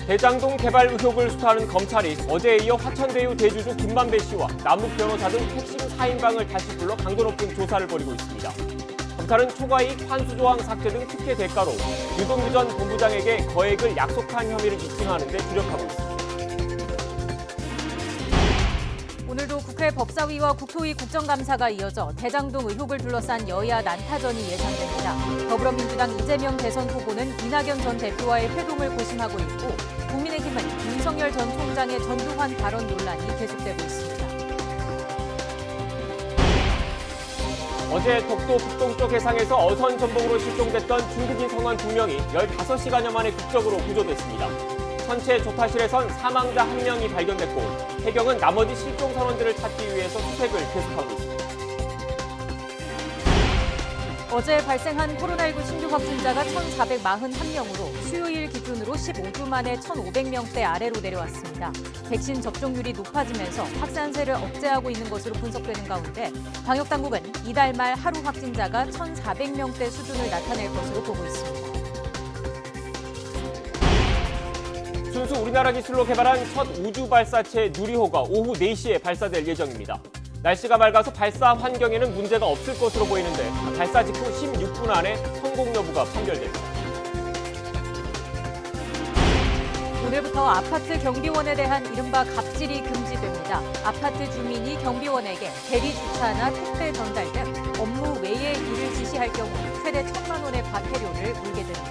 대장동 개발 의혹을 수사하는 검찰이 어제에 이어 화천대유 대주주 김만배 씨와 남욱 변호사 등 핵심 4인방을 다시 불러 강도 높은 조사를 벌이고 있습니다. 검찰은 초과이익 환수 조항 삭제 등 특혜 대가로 유동규 전 본부장에게 거액을 약속한 혐의를 입증하는 데 주력하고 있습니다. 오늘도 국회 법사위와 국토위 국정감사가 이어져 대장동 의혹을 둘러싼 여야 난타전이 예상됩니다. 더불어민주당 이재명 대선 후보는 이낙연 전 대표와의 회동을 고심하고 있고 국민의힘은 윤석열 전 총장의 전두환 발언 논란이 계속되고 있습니다. 어제 독도 북동쪽 해상에서 어선 전복으로 실종됐던 중국인 선원 2명이 15시간여 만에 극적으로 구조됐습니다. 선체 조타실에선 사망자 1명이 발견됐고 해경은 나머지 실종 선원들을 찾기 위해서 수색을 계속하고 있습니다. 어제 발생한 코로나19 신규 확진자가 1,441명으로 수요일 기준으로 15주 만에 1,500명대 아래로 내려왔습니다. 백신 접종률이 높아지면서 확산세를 억제하고 있는 것으로 분석되는 가운데 방역당국은 이달 말 하루 확진자가 1,400명대 수준을 나타낼 것으로 보고 있습니다. 순수 우리나라 기술로 개발한 첫 우주 발사체 누리호가 오후 4시에 발사될 예정입니다. 날씨가 맑아서 발사 환경에는 문제가 없을 것으로 보이는데 발사 직후 16분 안에 성공 여부가 판별됩니다. 오늘부터 아파트 경비원에 대한 이른바 갑질이 금지됩니다. 아파트 주민이 경비원에게 대리 주차나 택배 전달 등 업무 외의 일을 지시할 경우 최대 1,000만 원의 과태료를 물게 됩니다.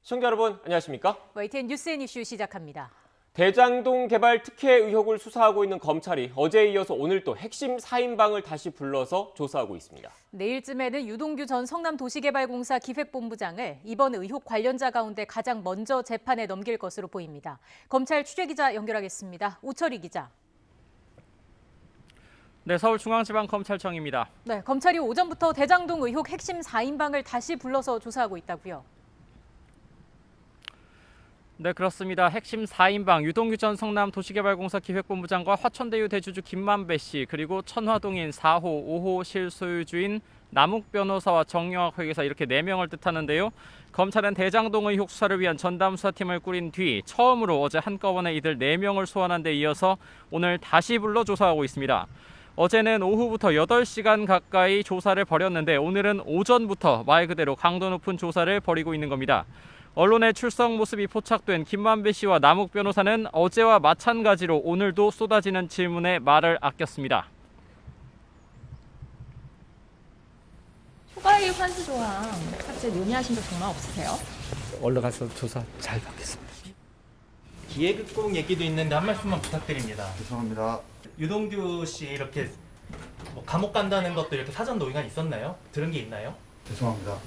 시청자 여러분 안녕하십니까? YTN 뉴스앤 이슈 시작합니다. 대장동 개발 특혜 의혹을 수사하고 있는 검찰이 어제에 이어서 오늘 또 핵심 4인방을 다시 불러서 조사하고 있습니다. 내일쯤에는 유동규 전 성남도시개발공사 기획본부장을 이번 의혹 관련자 가운데 가장 먼저 재판에 넘길 것으로 보입니다. 검찰 취재기자 연결하겠습니다. 우철희 기자. 네, 서울중앙지방검찰청입니다. 네, 검찰이 오전부터 대장동 의혹 핵심 4인방을 다시 불러서 조사하고 있다고요. 네, 그렇습니다. 핵심 4인방 유동규 전 성남도시개발공사 기획본부장과 화천대유 대주주 김만배 씨, 그리고 천화동인 4호, 5호 실소유주인 남욱 변호사와 정영학 회계사 이렇게 4명을 뜻하는데요. 검찰은 대장동 의혹 수사를 위한 전담 수사팀을 꾸린 뒤 처음으로 어제 한꺼번에 이들 4명을 소환한 데 이어서 오늘 다시 불러 조사하고 있습니다. 어제는 오후부터 8시간 가까이 조사를 벌였는데 오늘은 오전부터 말 그대로 강도 높은 조사를 벌이고 있는 겁니다. 언론의 출석 모습이 포착된 김만배 씨와 남욱 변호사는 어제와 마찬가지로 오늘도 쏟아지는 질문에 말을 아꼈습니다. 초과이익 환수 조항 삭제 논의하신 적 정말 없으세요? 얼른 가서 조사 잘 받겠습니다. 기획국 얘기도 있는데 한 말씀만 부탁드립니다. 죄송합니다. 유동규 씨 이렇게 감옥 간다는 것도 이렇게 사전 논의가 있었나요? 들은 게 있나요? 죄송합니다.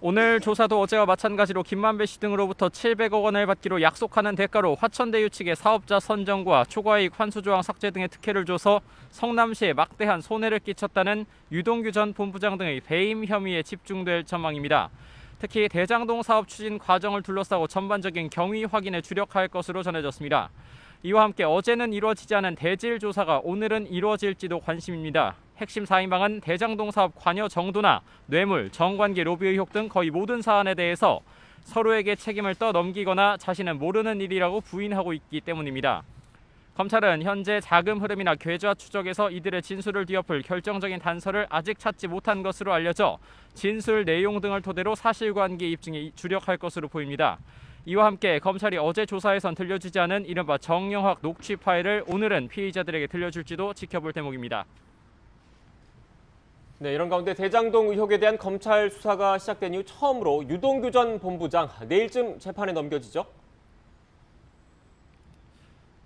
오늘 조사도 어제와 마찬가지로 김만배 씨 등으로부터 700억 원을 받기로 약속하는 대가로 화천대유 측의 사업자 선정과 초과이익 환수 조항 삭제 등의 특혜를 줘서 성남시에 막대한 손해를 끼쳤다는 유동규 전 본부장 등의 배임 혐의에 집중될 전망입니다. 특히 대장동 사업 추진 과정을 둘러싸고 전반적인 경위 확인에 주력할 것으로 전해졌습니다. 이와 함께 어제는 이루어지지 않은 대질 조사가 오늘은 이루어질지도 관심입니다. 핵심 4인방은 대장동 사업 관여 정도나 뇌물, 정관계 로비 의혹 등 거의 모든 사안에 대해서 서로에게 책임을 떠넘기거나 자신은 모르는 일이라고 부인하고 있기 때문입니다. 검찰은 현재 자금 흐름이나 계좌 추적에서 이들의 진술을 뒤엎을 결정적인 단서를 아직 찾지 못한 것으로 알려져 진술 내용 등을 토대로 사실관계 입증에 주력할 것으로 보입니다. 이와 함께 검찰이 어제 조사에선 들려주지 않은 이른바 정영학 녹취 파일을 오늘은 피의자들에게 들려줄지도 지켜볼 대목입니다. 네, 이런 가운데 대장동 의혹에 대한 검찰 수사가 시작된 이후 처음으로 유동규 전 본부장 내일쯤 재판에 넘겨지죠?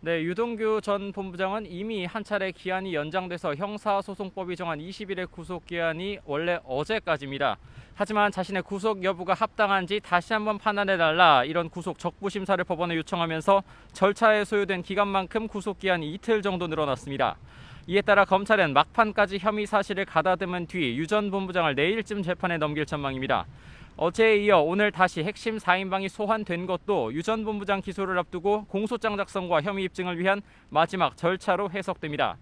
네, 유동규 전 본부장은 이미 한 차례 기한이 연장돼서 형사소송법이 정한 20일의 구속기한이 원래 어제까지입니다. 하지만 자신의 구속 여부가 합당한지 다시 한번 판단해달라 이런 구속 적부심사를 법원에 요청하면서 절차에 소요된 기간만큼 구속기한이 이틀 정도 늘어났습니다. 이에 따라 검찰은 막판까지 혐의 사실을 가다듬은 뒤 유 전 본부장을 내일쯤 재판에 넘길 전망입니다. 어제에 이어 오늘 다시 핵심 4인방이 소환된 것도 유 전 본부장 기소를 앞두고 공소장 작성과 혐의 입증을 위한 마지막 절차로 해석됩니다.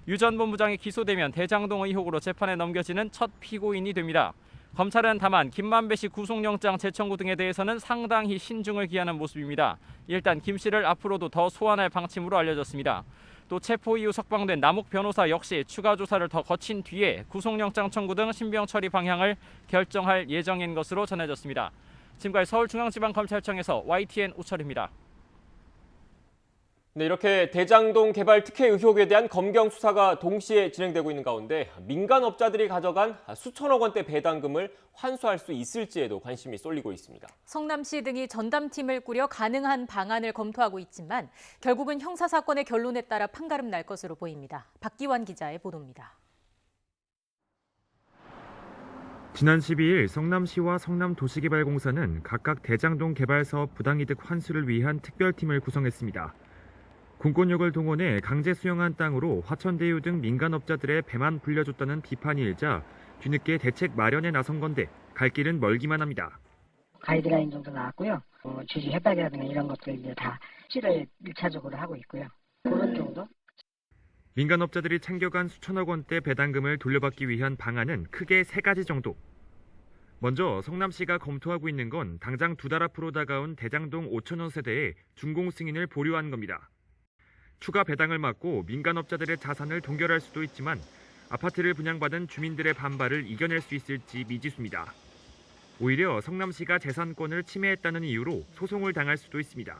유 전 본부장이 기소되면 대장동 의혹으로 재판에 넘겨지는 첫 피고인이 됩니다. 검찰은 다만 김만배 씨 구속영장 재청구 등에 대해서는 상당히 신중을 기하는 모습입니다. 일단 김 씨를 앞으로도 더 소환할 방침으로 알려졌습니다. 또 체포 이후 석방된 남욱 변호사 역시 추가 조사를 더 거친 뒤에 구속영장 청구 등 신병 처리 방향을 결정할 예정인 것으로 전해졌습니다. 지금까지 서울중앙지방검찰청에서 YTN 우철입니다. 네, 이렇게 대장동 개발 특혜 의혹에 대한 검경 수사가 동시에 진행되고 있는 가운데 민간업자들이 가져간 수천억 원대 배당금을 환수할 수 있을지에도 관심이 쏠리고 있습니다. 성남시 등이 전담팀을 꾸려 가능한 방안을 검토하고 있지만 결국은 형사사건의 결론에 따라 판가름 날 것으로 보입니다. 박기환 기자의 보도입니다. 지난 12일 성남시와 성남도시개발공사는 각각 대장동 개발 사업 부당이득 환수를 위한 특별팀을 구성했습니다. 공권력을 동원해 강제 수용한 땅으로 화천대유 등 민간업자들의 배만 불려줬다는 비판이 일자 뒤늦게 대책 마련에 나선 건데 갈 길은 멀기만 합니다. 가이드라인 정도 나왔고요. 주주 협약이라든가 이런 것들 이제 다 실을 1차적으로 하고 있고요. 그런 정도? 민간업자들이 챙겨간 수천억 원대 배당금을 돌려받기 위한 방안은 크게 3가지 정도. 먼저 성남시가 검토하고 있는 건 당장 2달 앞으로 다가온 대장동 5천원 세대의 준공 승인을 보류한 겁니다. 추가 배당을 막고 민간업자들의 자산을 동결할 수도 있지만 아파트를 분양받은 주민들의 반발을 이겨낼 수 있을지 미지수입니다. 오히려 성남시가 재산권을 침해했다는 이유로 소송을 당할 수도 있습니다.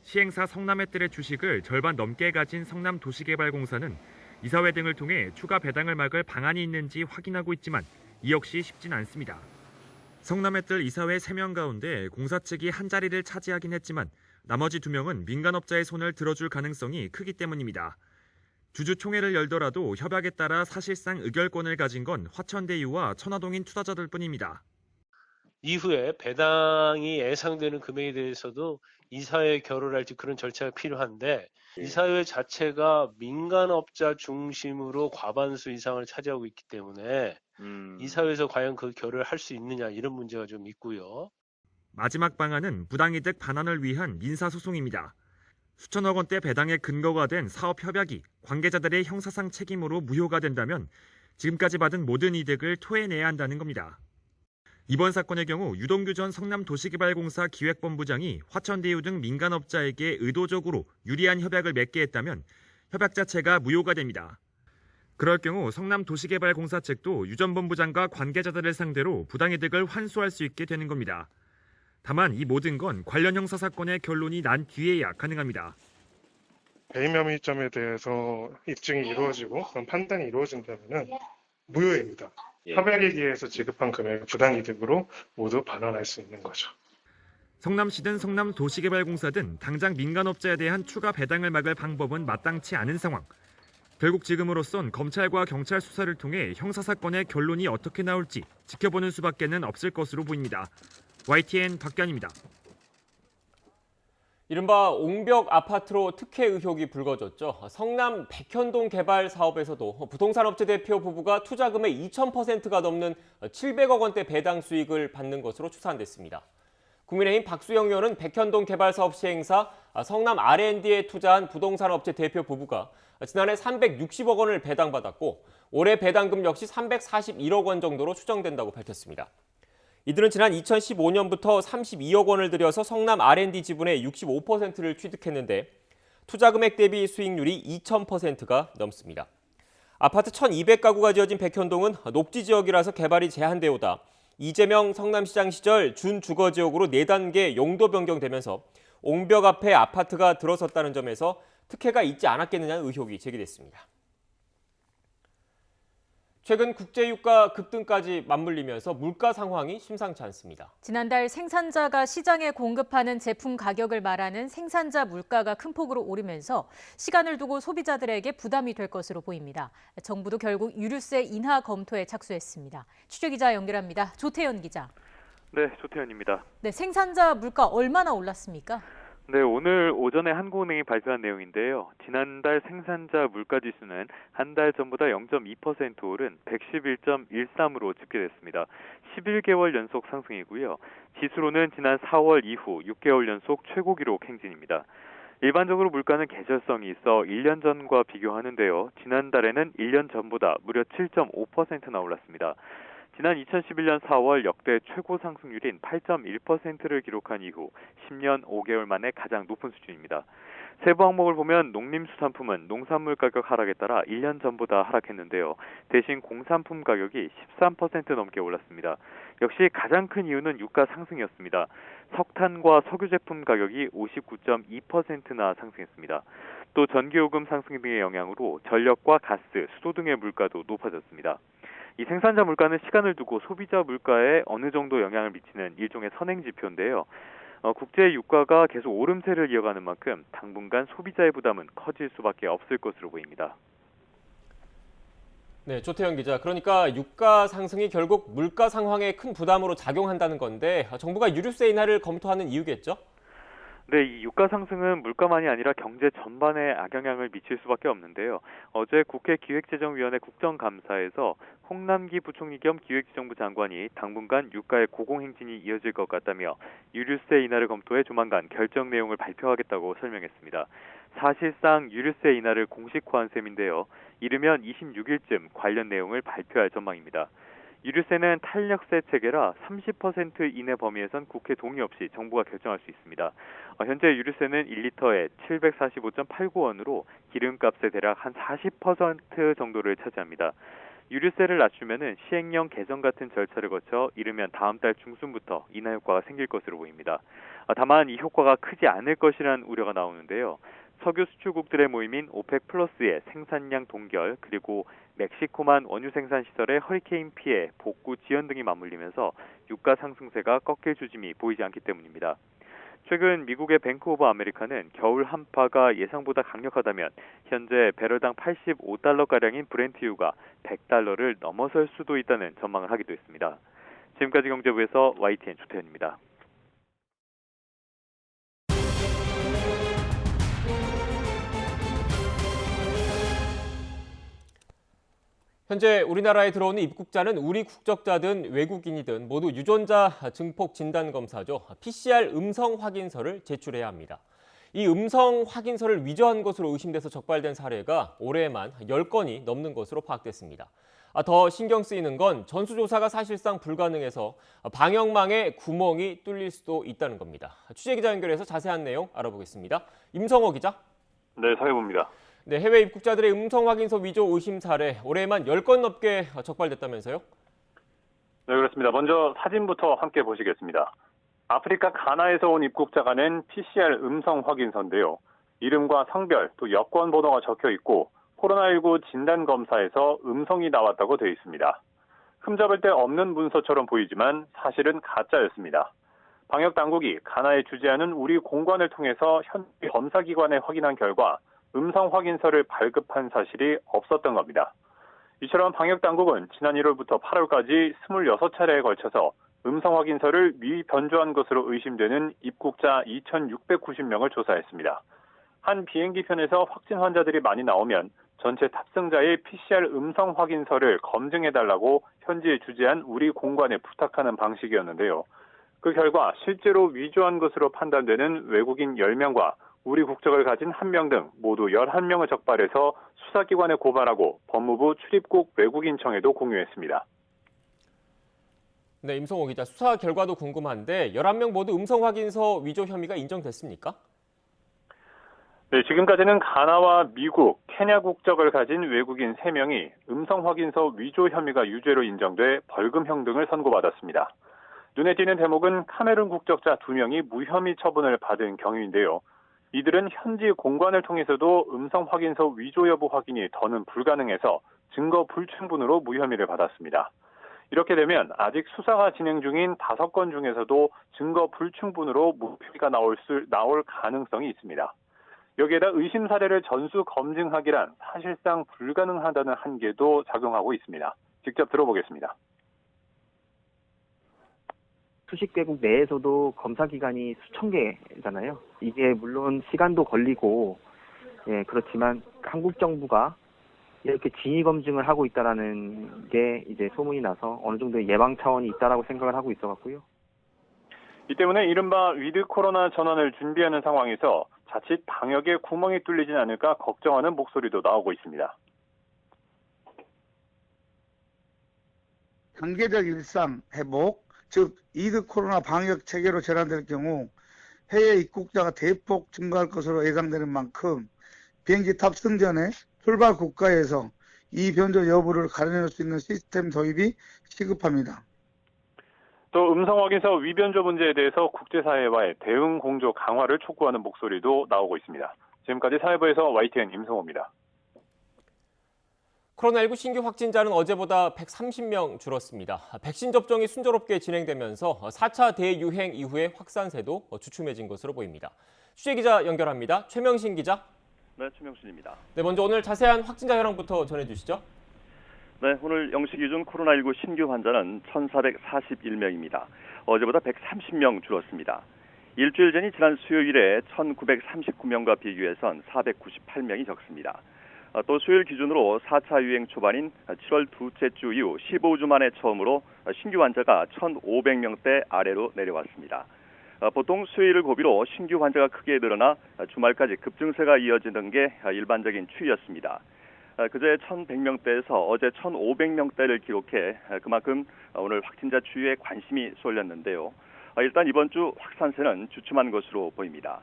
시행사 성남의뜰의 주식을 절반 넘게 가진 성남도시개발공사는 이사회 등을 통해 추가 배당을 막을 방안이 있는지 확인하고 있지만 이 역시 쉽진 않습니다. 성남의뜰 이사회 3명 가운데 공사 측이 한 자리를 차지하긴 했지만 나머지 2명은 민간업자의 손을 들어줄 가능성이 크기 때문입니다. 주주총회를 열더라도 협약에 따라 사실상 의결권을 가진 건 화천대유와 천화동인 투자자들 뿐입니다. 이후에 배당이 예상되는 금액에 대해서도 이사회 결의할지 그런 절차가 필요한데 이사회 자체가 민간업자 중심으로 과반수 이상을 차지하고 있기 때문에 이사회에서 과연 그 결의를 할 수 있느냐 이런 문제가 좀 있고요. 마지막 방안은 부당이득 반환을 위한 민사소송입니다. 수천억 원대 배당의 근거가 된 사업협약이 관계자들의 형사상 책임으로 무효가 된다면 지금까지 받은 모든 이득을 토해내야 한다는 겁니다. 이번 사건의 경우 유동규 전 성남도시개발공사 기획본부장이 화천대유 등 민간업자에게 의도적으로 유리한 협약을 맺게 했다면 협약 자체가 무효가 됩니다. 그럴 경우 성남도시개발공사 측도 유 전 본부장과 관계자들을 상대로 부당이득을 환수할 수 있게 되는 겁니다. 다만 이 모든 건 관련 형사사건의 결론이 난 뒤에야 가능합니다. 배임 혐의점에 대해서 입증이 이루어지고 그런 판단이 이루어진다면 무효입니다. 협약에 의해서 지급한 금액을 부당이득으로 모두 반환할 수 있는 거죠. 성남시든 성남도시개발공사든 당장 민간업자에 대한 추가 배당을 막을 방법은 마땅치 않은 상황. 결국 지금으로선 검찰과 경찰 수사를 통해 형사사건의 결론이 어떻게 나올지 지켜보는 수밖에는 없을 것으로 보입니다. YTN 박견입니다. 이른바 옹벽 아파트로 특혜 의혹이 불거졌죠. 성남 백현동 개발 사업에서도 부동산 업체 대표 부부가 투자금의 2000%가 넘는 700억 원대 배당 수익을 받는 것으로 추산됐습니다. 국민의힘 박수영 의원은 백현동 개발 사업 시행사 성남 R&D에 투자한 부동산 업체 대표 부부가 지난해 360억 원을 배당받았고 올해 배당금 역시 341억 원 정도로 추정된다고 밝혔습니다. 이들은 지난 2015년부터 32억 원을 들여서 성남 R&D 지분의 65%를 취득했는데 투자 금액 대비 수익률이 2000%가 넘습니다. 아파트 1200가구가 지어진 백현동은 녹지 지역이라서 개발이 제한되어 오다 이재명 성남시장 시절 준주거지역으로 4단계 용도 변경되면서 옹벽 앞에 아파트가 들어섰다는 점에서 특혜가 있지 않았겠느냐는 의혹이 제기됐습니다. 최근 국제유가 급등까지 맞물리면서 물가 상황이 심상치 않습니다. 지난달 생산자가 시장에 공급하는 제품 가격을 말하는 생산자 물가가 큰 폭으로 오르면서 시간을 두고 소비자들에게 부담이 될 것으로 보입니다. 정부도 결국 유류세 인하 검토에 착수했습니다. 취재기자 연결합니다. 조태현 기자. 네, 조태현입니다. 네, 생산자 물가 얼마나 올랐습니까? 네, 오늘 오전에 한국은행이 발표한 내용인데요. 지난달 생산자 물가지수는 한 달 전보다 0.2% 오른 111.13으로 집계됐습니다. 11개월 연속 상승이고요. 지수로는 지난 4월 이후 6개월 연속 최고 기록 행진입니다. 일반적으로 물가는 계절성이 있어 1년 전과 비교하는데요. 지난달에는 1년 전보다 무려 7.5%나 올랐습니다. 지난 2011년 4월 역대 최고 상승률인 8.1%를 기록한 이후 10년 5개월 만에 가장 높은 수준입니다. 세부 항목을 보면 농림수산품은 농산물 가격 하락에 따라 1년 전보다 하락했는데요. 대신 공산품 가격이 13% 넘게 올랐습니다. 역시 가장 큰 이유는 유가 상승이었습니다. 석탄과 석유 제품 가격이 59.2%나 상승했습니다. 또 전기요금 상승 등의 영향으로 전력과 가스, 수도 등의 물가도 높아졌습니다. 이 생산자 물가는 시간을 두고 소비자 물가에 어느 정도 영향을 미치는 일종의 선행 지표인데요. 국제 유가가 계속 오름세를 이어가는 만큼 당분간 소비자의 부담은 커질 수밖에 없을 것으로 보입니다. 네, 조태영 기자. 그러니까 유가 상승이 결국 물가 상황에 큰 부담으로 작용한다는 건데 정부가 유류세 인하를 검토하는 이유겠죠? 네, 이 유가 상승은 물가만이 아니라 경제 전반에 악영향을 미칠 수밖에 없는데요. 어제 국회 기획재정위원회 국정감사에서 홍남기 부총리 겸 기획재정부 장관이 당분간 유가의 고공행진이 이어질 것 같다며 유류세 인하를 검토해 조만간 결정 내용을 발표하겠다고 설명했습니다. 사실상 유류세 인하를 공식화한 셈인데요. 이르면 26일쯤 관련 내용을 발표할 전망입니다. 유류세는 탄력세 체계라 30% 이내 범위에선 국회 동의 없이 정부가 결정할 수 있습니다. 현재 유류세는 1리터에 745.89원으로 기름값의 대략 한 40% 정도를 차지합니다. 유류세를 낮추면 시행령 개정 같은 절차를 거쳐 이르면 다음 달 중순부터 인하 효과가 생길 것으로 보입니다. 다만 이 효과가 크지 않을 것이라는 우려가 나오는데요. 석유 수출국들의 모임인 오펙 플러스의 생산량 동결 그리고 멕시코만 원유 생산 시설의 허리케인 피해, 복구 지연 등이 맞물리면서 유가 상승세가 꺾일 조짐이 보이지 않기 때문입니다. 최근 미국의 뱅크 오브 아메리카는 겨울 한파가 예상보다 강력하다면 현재 배럴당 85달러가량인 브렌트유가 100달러를 넘어설 수도 있다는 전망을 하기도 했습니다. 지금까지 경제부에서 YTN 조태현입니다. 현재 우리나라에 들어오는 입국자는 우리 국적자든 외국인이든 모두 유전자 증폭 진단 검사죠. PCR 음성 확인서를 제출해야 합니다. 이 음성 확인서를 위조한 것으로 의심돼서 적발된 사례가 올해만 10건이 넘는 것으로 파악됐습니다. 더 신경 쓰이는 건 전수조사가 사실상 불가능해서 방역망에 구멍이 뚫릴 수도 있다는 겁니다. 취재기자 연결해서 자세한 내용 알아보겠습니다. 임성호 기자. 네, 서해부입니다. 네, 해외 입국자들의 음성 확인서 위조 의심 사례 올해에만 10건 넘게 적발됐다면서요? 네, 그렇습니다. 먼저 사진부터 함께 보시겠습니다. 아프리카 가나에서 온 입국자가 낸 PCR 음성 확인서인데요. 이름과 성별, 또 여권 번호가 적혀 있고 코로나19 진단 검사에서 음성이 나왔다고 되어 있습니다. 흠잡을 데 없는 문서처럼 보이지만 사실은 가짜였습니다. 방역 당국이 가나에 주재하는 우리 공관을 통해서 현 검사기관에 확인한 결과 음성 확인서를 발급한 사실이 없었던 겁니다. 이처럼 방역당국은 지난 1월부터 8월까지 26차례에 걸쳐서 음성 확인서를 미변조한 것으로 의심되는 입국자 2,690명을 조사했습니다. 한 비행기 편에서 확진 환자들이 많이 나오면 전체 탑승자의 PCR 음성 확인서를 검증해달라고 현지에 주재한 우리 공관에 부탁하는 방식이었는데요. 그 결과 실제로 위조한 것으로 판단되는 외국인 10명과 우리 국적을 가진 1명 등 모두 11명을 적발해서 수사기관에 고발하고 법무부 출입국 외국인청에도 공유했습니다. 네, 임성호 기자. 수사 결과도 궁금한데 11명 모두 음성 확인서 위조 혐의가 인정됐습니까? 네, 지금까지는 가나와 미국, 케냐 국적을 가진 외국인 3명이 음성 확인서 위조 혐의가 유죄로 인정돼 벌금형 등을 선고받았습니다. 눈에 띄는 대목은 카메룬 국적자 2명이 무혐의 처분을 받은 경우인데요. 이들은 현지 공관을 통해서도 음성 확인서 위조 여부 확인이 더는 불가능해서 증거 불충분으로 무혐의를 받았습니다. 이렇게 되면 아직 수사가 진행 중인 5건 중에서도 증거 불충분으로 무혐의가 나올 가능성이 있습니다. 여기에다 의심 사례를 전수 검증하기란 사실상 불가능하다는 한계도 작용하고 있습니다. 직접 들어보겠습니다. 수십 개국 내에서도 검사 기관이 수천 개잖아요. 이게 물론 시간도 걸리고, 그렇지만 한국 정부가 이렇게 진위 검증을 하고 있다라는 게 이제 소문이 나서 어느 정도 예방 차원이 있다라고 생각을 하고 있어갖고요. 이 때문에 이른바 위드 코로나 전환을 준비하는 상황에서 자칫 방역에 구멍이 뚫리진 않을까 걱정하는 목소리도 나오고 있습니다. 단계적 일상 회복, 즉 2급 코로나 방역 체계로 전환될 경우 해외 입국자가 대폭 증가할 것으로 예상되는 만큼 비행기 탑승 전에 출발 국가에서 이 변조 여부를 가려낼 수 있는 시스템 도입이 시급합니다. 또 음성 확인서 위변조 문제에 대해서 국제사회와의 대응 공조 강화를 촉구하는 목소리도 나오고 있습니다. 지금까지 사회부에서 YTN 임성호입니다. 코로나19 신규 확진자는 어제보다 130명 줄었습니다. 백신 접종이 순조롭게 진행되면서 4차 대유행 이후의 확산세도 주춤해진 것으로 보입니다. 취재기자 연결합니다. 최명신 기자. 네, 최명신입니다. 네, 먼저 오늘 자세한 확진자 현황부터 전해주시죠. 네, 오늘 영시 기준 코로나19 신규 환자는 1,441명입니다. 어제보다 130명 줄었습니다. 일주일 전이 지난 수요일에 1,939명과 비교해선 498명이 적습니다. 또 수요일 기준으로 4차 유행 초반인 7월 둘째 주 이후 15주 만에 처음으로 신규 환자가 1,500명대 아래로 내려왔습니다. 보통 수요일을 고비로 신규 환자가 크게 늘어나 주말까지 급증세가 이어지는 게 일반적인 추이였습니다. 그제 1,100명대에서 어제 1,500명대를 기록해 그만큼 오늘 확진자 추이에 관심이 쏠렸는데요. 일단 이번 주 확산세는 주춤한 것으로 보입니다.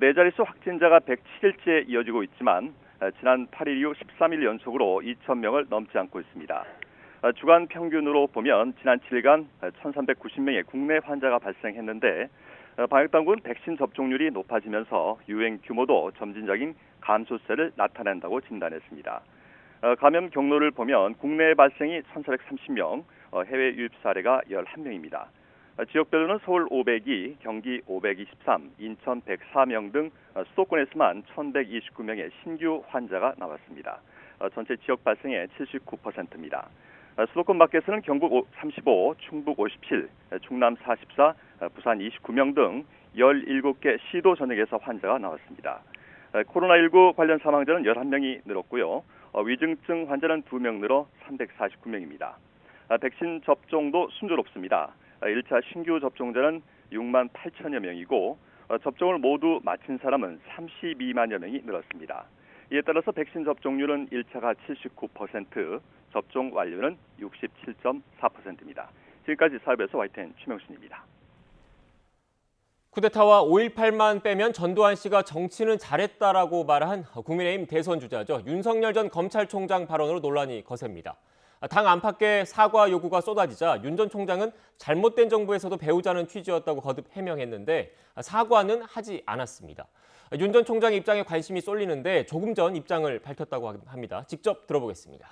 네 자릿수 확진자가 107일째 이어지고 있지만 지난 8일 이후 13일 연속으로 2,000명을 넘지 않고 있습니다. 주간 평균으로 보면 지난 7일간 1,390명의 국내 환자가 발생했는데 방역당국은 백신 접종률이 높아지면서 유행 규모도 점진적인 감소세를 나타낸다고 진단했습니다. 감염 경로를 보면 국내 발생이 1,430명, 해외 유입 사례가 11명입니다. 지역별로는 서울 502, 경기 523, 인천 104명 등 수도권에서만 1,129명의 신규 환자가 나왔습니다. 전체 지역 발생의 79%입니다. 수도권 밖에서는 경북 35, 충북 57, 충남 44, 부산 29명 등 17개 시도 전역에서 환자가 나왔습니다. 코로나19 관련 사망자는 11명이 늘었고요. 위중증 환자는 2명 늘어 349명입니다. 백신 접종도 순조롭습니다. 1차 신규 접종자는 6만 8천여 명이고 접종을 모두 마친 사람은 32만여 명이 늘었습니다. 이에 따라서 백신 접종률은 1차가 79%, 접종 완료는 67.4%입니다. 지금까지 사회부에서 YTN 최명신입니다. 쿠데타와 5.18만 빼면 전두환 씨가 정치는 잘했다라고 말한 국민의힘 대선 주자죠. 윤석열 전 검찰총장 발언으로 논란이 거셉니다. 당 안팎의 사과 요구가 쏟아지자 윤 전 총장은 잘못된 정부에서도 배우자는 취지였다고 거듭 해명했는데 사과는 하지 않았습니다. 윤 전 총장의 입장에 관심이 쏠리는데 조금 전 입장을 밝혔다고 합니다. 직접 들어보겠습니다.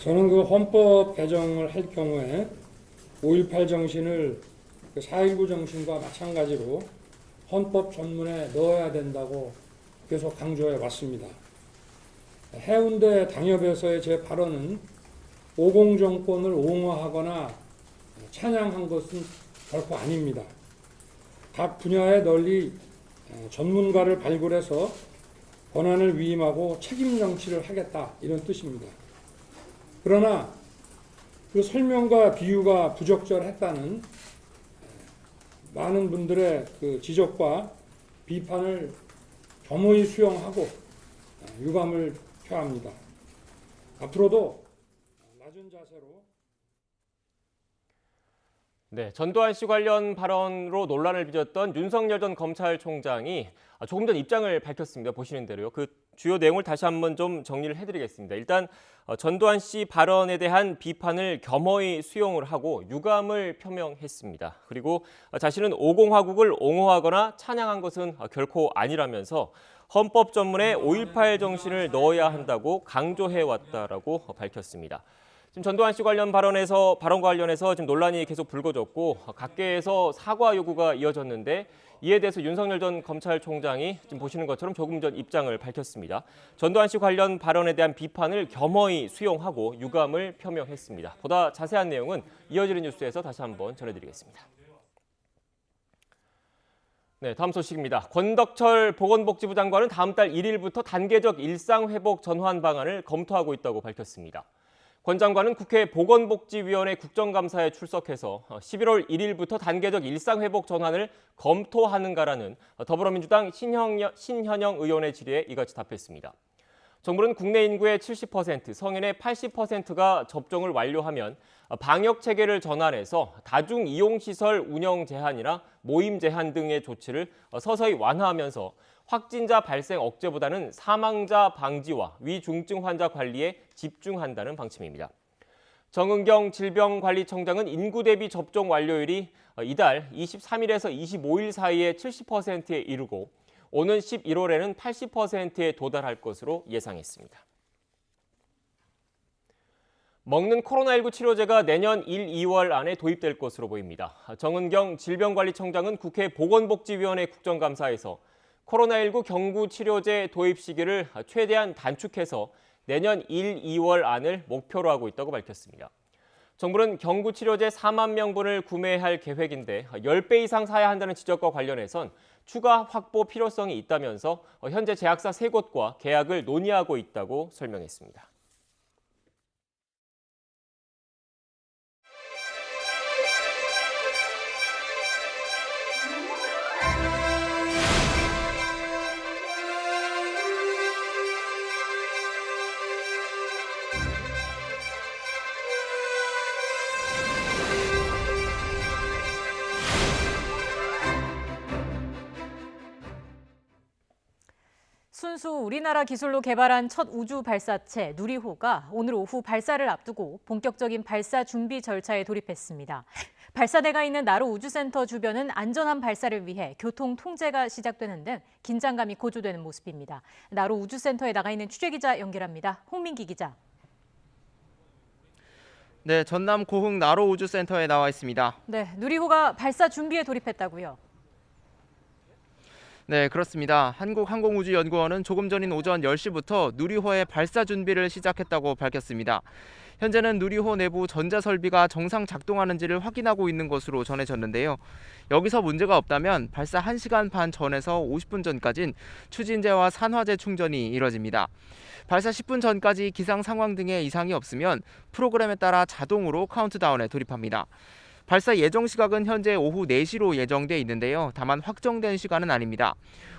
저는 그 헌법 개정을 할 경우에 5.18 정신을 4.19 정신과 마찬가지로 헌법 전문에 넣어야 된다고 계속 강조해 왔습니다. 해운대 당협에서의 제 발언은 50 정권을 옹호하거나 찬양한 것은 결코 아닙니다. 각 분야에 널리 전문가를 발굴해서 권한을 위임하고 책임 정치를 하겠다 이런 뜻입니다. 그러나 그 설명과 비유가 부적절했다는 많은 분들의 그 지적과 비판을 겸허히 수용하고 유감을 표합니다. 앞으로도 낮은 자세로. 네, 전두환 씨 관련 발언으로 논란을 빚었던 윤석열 전 검찰총장이 조금 전 입장을 밝혔습니다. 보시는 대로요. 그 주요 내용을 다시 한번 좀 정리를 해드리겠습니다. 일단 전두환 씨 발언에 대한 비판을 겸허히 수용을 하고 유감을 표명했습니다. 그리고 자신은 50화국을 옹호하거나 찬양한 것은 결코 아니라면서 헌법 전문에 5.18 정신을 넣어야 한다고 강조해왔다라고 밝혔습니다. 지금 전두환 씨 관련 발언과 관련해서 지금 논란이 계속 불거졌고 각계에서 사과 요구가 이어졌는데 이에 대해서 윤석열 전 검찰총장이 지금 보시는 것처럼 조금 전 입장을 밝혔습니다. 전두환 씨 관련 발언에 대한 비판을 겸허히 수용하고 유감을 표명했습니다. 보다 자세한 내용은 이어지는 뉴스에서 다시 한번 전해드리겠습니다. 네, 다음 소식입니다. 권덕철 보건복지부 장관은 다음 달 1일부터 단계적 일상회복 전환 방안을 검토하고 있다고 밝혔습니다. 권 장관은 국회 보건복지위원회 국정감사에 출석해서 11월 1일부터 단계적 일상회복 전환을 검토하는가라는 더불어민주당 신현영 의원의 질의에 이같이 답했습니다. 정부는 국내 인구의 70%, 성인의 80%가 접종을 완료하면 방역 체계를 전환해서 다중 이용시설 운영 제한이나 모임 제한 등의 조치를 서서히 완화하면서 확진자 발생 억제보다는 사망자 방지와 위중증 환자 관리에 집중한다는 방침입니다. 정은경 질병관리청장은 인구 대비 접종 완료율이 이달 23일에서 25일 사이에 70%에 이르고 오는 11월에는 80%에 도달할 것으로 예상했습니다. 먹는 코로나19 치료제가 내년 1, 2월 안에 도입될 것으로 보입니다. 정은경 질병관리청장은 국회 보건복지위원회 국정감사에서 코로나19 경구 치료제 도입 시기를 최대한 단축해서 내년 1, 2월 안을 목표로 하고 있다고 밝혔습니다. 정부는 경구 치료제 4만 명분을 구매할 계획인데 10배 이상 사야 한다는 지적과 관련해선 추가 확보 필요성이 있다면서 현재 제약사 3곳과 계약을 논의하고 있다고 설명했습니다. 순수 우리나라 기술로 개발한 첫 우주 발사체 누리호가 오늘 오후 발사를 앞두고 본격적인 발사 준비 절차에 돌입했습니다. 발사대가 있는 나로 우주센터 주변은 안전한 발사를 위해 교통 통제가 시작되는 등 긴장감이 고조되는 모습입니다. 나로 우주센터에 나가 있는 취재기자 연결합니다. 홍민기 기자. 네, 전남 고흥 나로 우주센터에 나와 있습니다. 네, 누리호가 발사 준비에 돌입했다고요? 네, 그렇습니다. 한국항공우주연구원은 조금 전인 오전 10시부터 누리호의 발사 준비를 시작했다고 밝혔습니다. 현재는 누리호 내부 전자설비가 정상 작동하는지를 확인하고 있는 것으로 전해졌는데요. 여기서 문제가 없다면 발사 1시간 반 전에서 50분 전까진 추진제와 산화제 충전이 이뤄집니다. 발사 10분 전까지 기상 상황 등의 이상이 없으면 프로그램에 따라 자동으로 카운트다운에 돌입합니다. 발사 예정 시각은 현재 오후 4시로 예정돼 있는데요. 다만 확정된 시간은 아닙니다.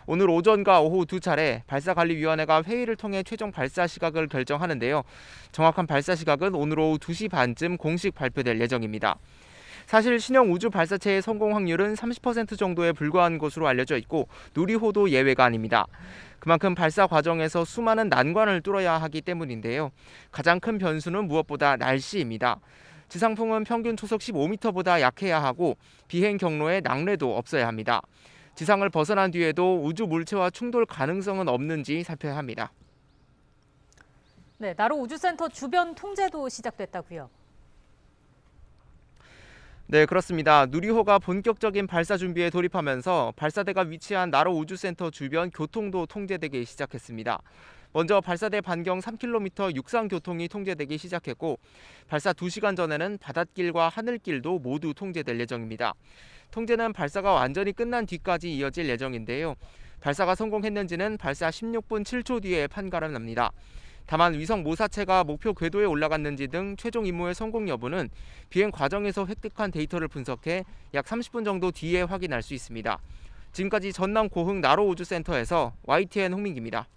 오늘 오전과 오후 2차례 발사관리위원회가 회의를 통해 최종 발사 시각을 결정하는데요. 정확한 발사 시각은 오늘 오후 2시 반쯤 공식 발표될 예정입니다. 사실 신형 우주 발사체의 성공 확률은 30% 정도에 불과한 것으로 알려져 있고 누리호도 예외가 아닙니다. 그만큼 발사 과정에서 수많은 난관을 뚫어야 하기 때문인데요. 가장 큰 변수는 무엇보다 날씨입니다. 지상풍은 평균 초속 15m보다 약해야 하고 비행 경로에 낙뢰도 없어야 합니다. 지상을 벗어난 뒤에도 우주 물체와 충돌 가능성은 없는지 살펴야 합니다. 네, 나로 우주센터 주변 통제도 시작됐다고요? 네, 그렇습니다. 누리호가 본격적인 발사 준비에 돌입하면서 발사대가 위치한 나로 우주센터 주변 교통도 통제되기 시작했습니다. 먼저 발사대 반경 3km 육상 교통이 통제되기 시작했고 발사 2시간 전에는 바닷길과 하늘길도 모두 통제될 예정입니다. 통제는 발사가 완전히 끝난 뒤까지 이어질 예정인데요. 발사가 성공했는지는 발사 16분 7초 뒤에 판가름 납니다. 다만 위성 모사체가 목표 궤도에 올라갔는지 등 최종 임무의 성공 여부는 비행 과정에서 획득한 데이터를 분석해 약 30분 정도 뒤에 확인할 수 있습니다. 지금까지 전남 고흥 나로 우주센터에서 YTN 홍민기입니다.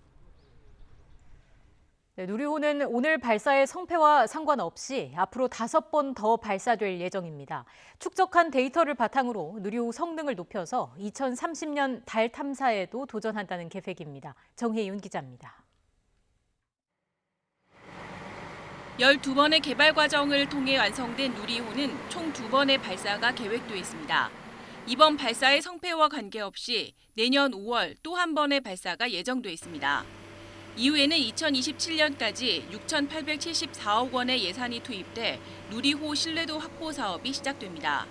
네, 누리호는 오늘 발사의 성패와 상관없이 앞으로 5번 더 발사될 예정입니다. 축적한 데이터를 바탕으로 누리호 성능을 높여서 2030년 달 탐사에도 도전한다는 계획입니다. 정혜윤 기자입니다. 12번의 개발 과정을 통해 완성된 누리호는 총 2번의 발사가 계획돼 있습니다. 이번 발사의 성패와 관계없이 내년 5월 또 한 번의 발사가 예정돼 있습니다. 이후에는 2027년까지 6,874억 원의 예산이 투입돼 누리호 신뢰도 확보 사업이 시작됩니다.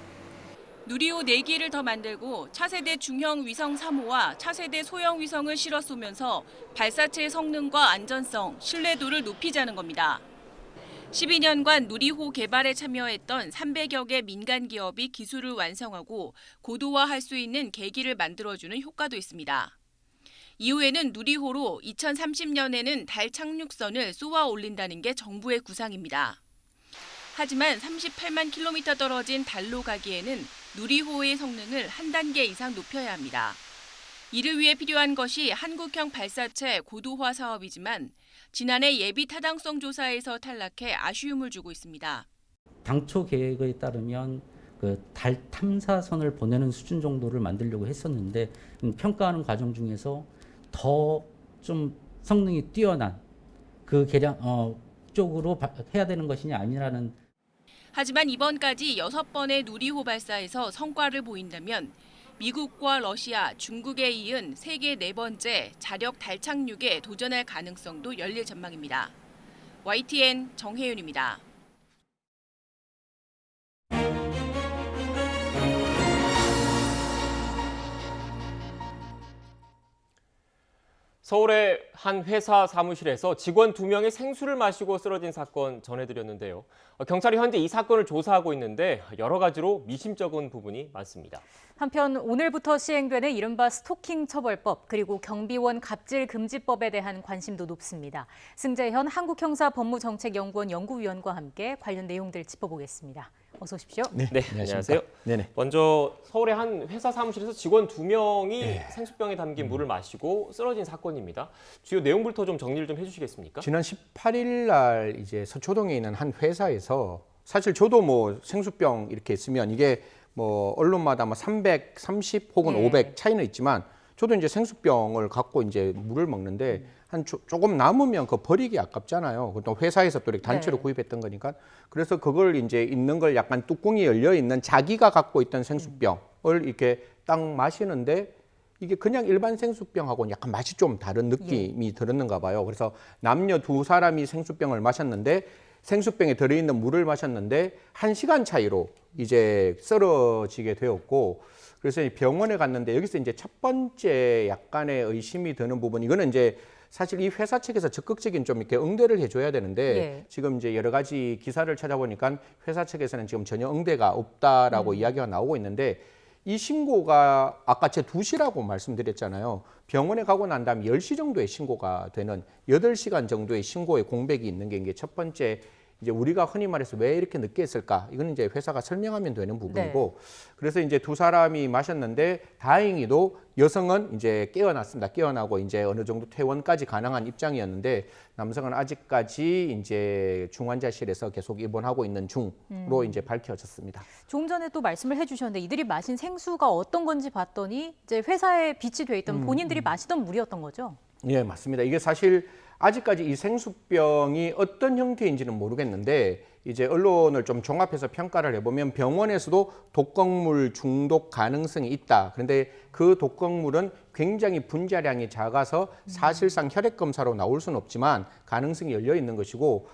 누리호 4기를 더 만들고 차세대 중형 위성 3호와 차세대 소형 위성을 실어 쏘면서 발사체의 성능과 안전성, 신뢰도를 높이자는 겁니다. 12년간 누리호 개발에 참여했던 300여 개 민간 기업이 기술을 완성하고 고도화할 수 있는 계기를 만들어주는 효과도 있습니다. 이후에는 누리호로 2030년에는 달 착륙선을 쏘아 올린다는 게 정부의 구상입니다. 하지만 38만 킬로미터 떨어진 달로 가기에는 누리호의 성능을 한 단계 이상 높여야 합니다. 이를 위해 필요한 것이 한국형 발사체 고도화 사업이지만 지난해 예비 타당성 조사에서 탈락해 아쉬움을 주고 있습니다. 당초 계획에 따르면 그 달 탐사선을 보내는 수준 정도를 만들려고 했었는데 평가하는 과정 중에서 더 좀 성능이 뛰어난 그 계량 쪽으로 해야 되는 것이냐 아니라는. 하지만 이번까지 6번의 누리호 발사에서 성과를 보인다면 미국과 러시아, 중국에 이은 세계 4번째 자력 달 착륙에 도전할 가능성도 열릴 전망입니다. YTN 정혜윤입니다. 서울의 한 회사 사무실에서 직원 2명이 생수를 마시고 쓰러진 사건 전해드렸는데요. 경찰이 현재 이 사건을 조사하고 있는데 여러 가지로 미심쩍은 부분이 많습니다. 한편 오늘부터 시행되는 이른바 스토킹 처벌법 그리고 경비원 갑질 금지법에 대한 관심도 높습니다. 승재현 한국형사법무정책연구원 연구위원과 함께 관련 내용들 짚어보겠습니다. 어서 오십시오. 네, 안녕하세요. 네네. 먼저 서울의 한 회사 사무실에서 직원 2명이 생수병에 담긴 물을 마시고 쓰러진 사건입니다. 주요 내용부터 좀 정리를 좀 해주시겠습니까? 지난 18일 날 이제 서초동에 있는 한 회사에서 사실 저도 뭐 생수병 이렇게 있으면 이게 뭐 언론마다 뭐 330 혹은 500 차이는 있지만 저도 이제 생수병을 갖고 이제 물을 먹는데 한 조금 남으면 그거 버리기 아깝잖아요. 또 회사에서 또 이렇게 단체로 구입했던 거니까. 그래서 그걸 이제 있는 걸 약간 뚜껑이 열려 있는 자기가 갖고 있던 생수병을 이렇게 딱 마시는데 이게 그냥 일반 생수병하고는 약간 맛이 좀 다른 느낌이 들었는가 봐요. 그래서 남녀 2사람이 생수병을 마셨는데 생수병에 들어있는 물을 마셨는데 1시간 차이로 이제 쓰러지게 되었고, 그래서 병원에 갔는데 여기서 이제 첫 번째 약간의 의심이 드는 부분, 이거는 이제 사실 이 회사 측에서 적극적인 좀 이렇게 응대를 해줘야 되는데 지금 이제 여러 가지 기사를 찾아보니까 회사 측에서는 지금 전혀 응대가 없다라고 이야기가 나오고 있는데, 이 신고가 아까 제 2시라고 말씀드렸잖아요. 병원에 가고 난 다음 10시 정도에 신고가 되는 8시간 정도의 신고의 공백이 있는 게 이게 첫 번째, 이제 우리가 흔히 말해서 왜 이렇게 늦게 했을까? 이거는 이제 회사가 설명하면 되는 부분이고, 그래서 이제 2사람이 마셨는데 다행히도 여성은 이제 깨어났습니다. 깨어나고 이제 어느 정도 퇴원까지 가능한 입장이었는데 남성은 아직까지 이제 중환자실에서 계속 입원하고 있는 중으로 이제 밝혀졌습니다. 조금 전에 또 말씀을 해주셨는데 이들이 마신 생수가 어떤 건지 봤더니 이제 회사에 비치돼 있던 본인들이 마시던 물이었던 거죠? 예, 맞습니다. 이게 사실 아직까지 이 생수병이 어떤 형태인지는 모르겠는데 이제 언론을 좀 종합해서 평가를 해보면 병원에서도 독극물 중독 가능성이 있다. 그런데 그 독극물은 굉장히 분자량이 작아서 사실상 혈액 검사로 나올 수는 없지만 가능성이 열려 있는 것이고,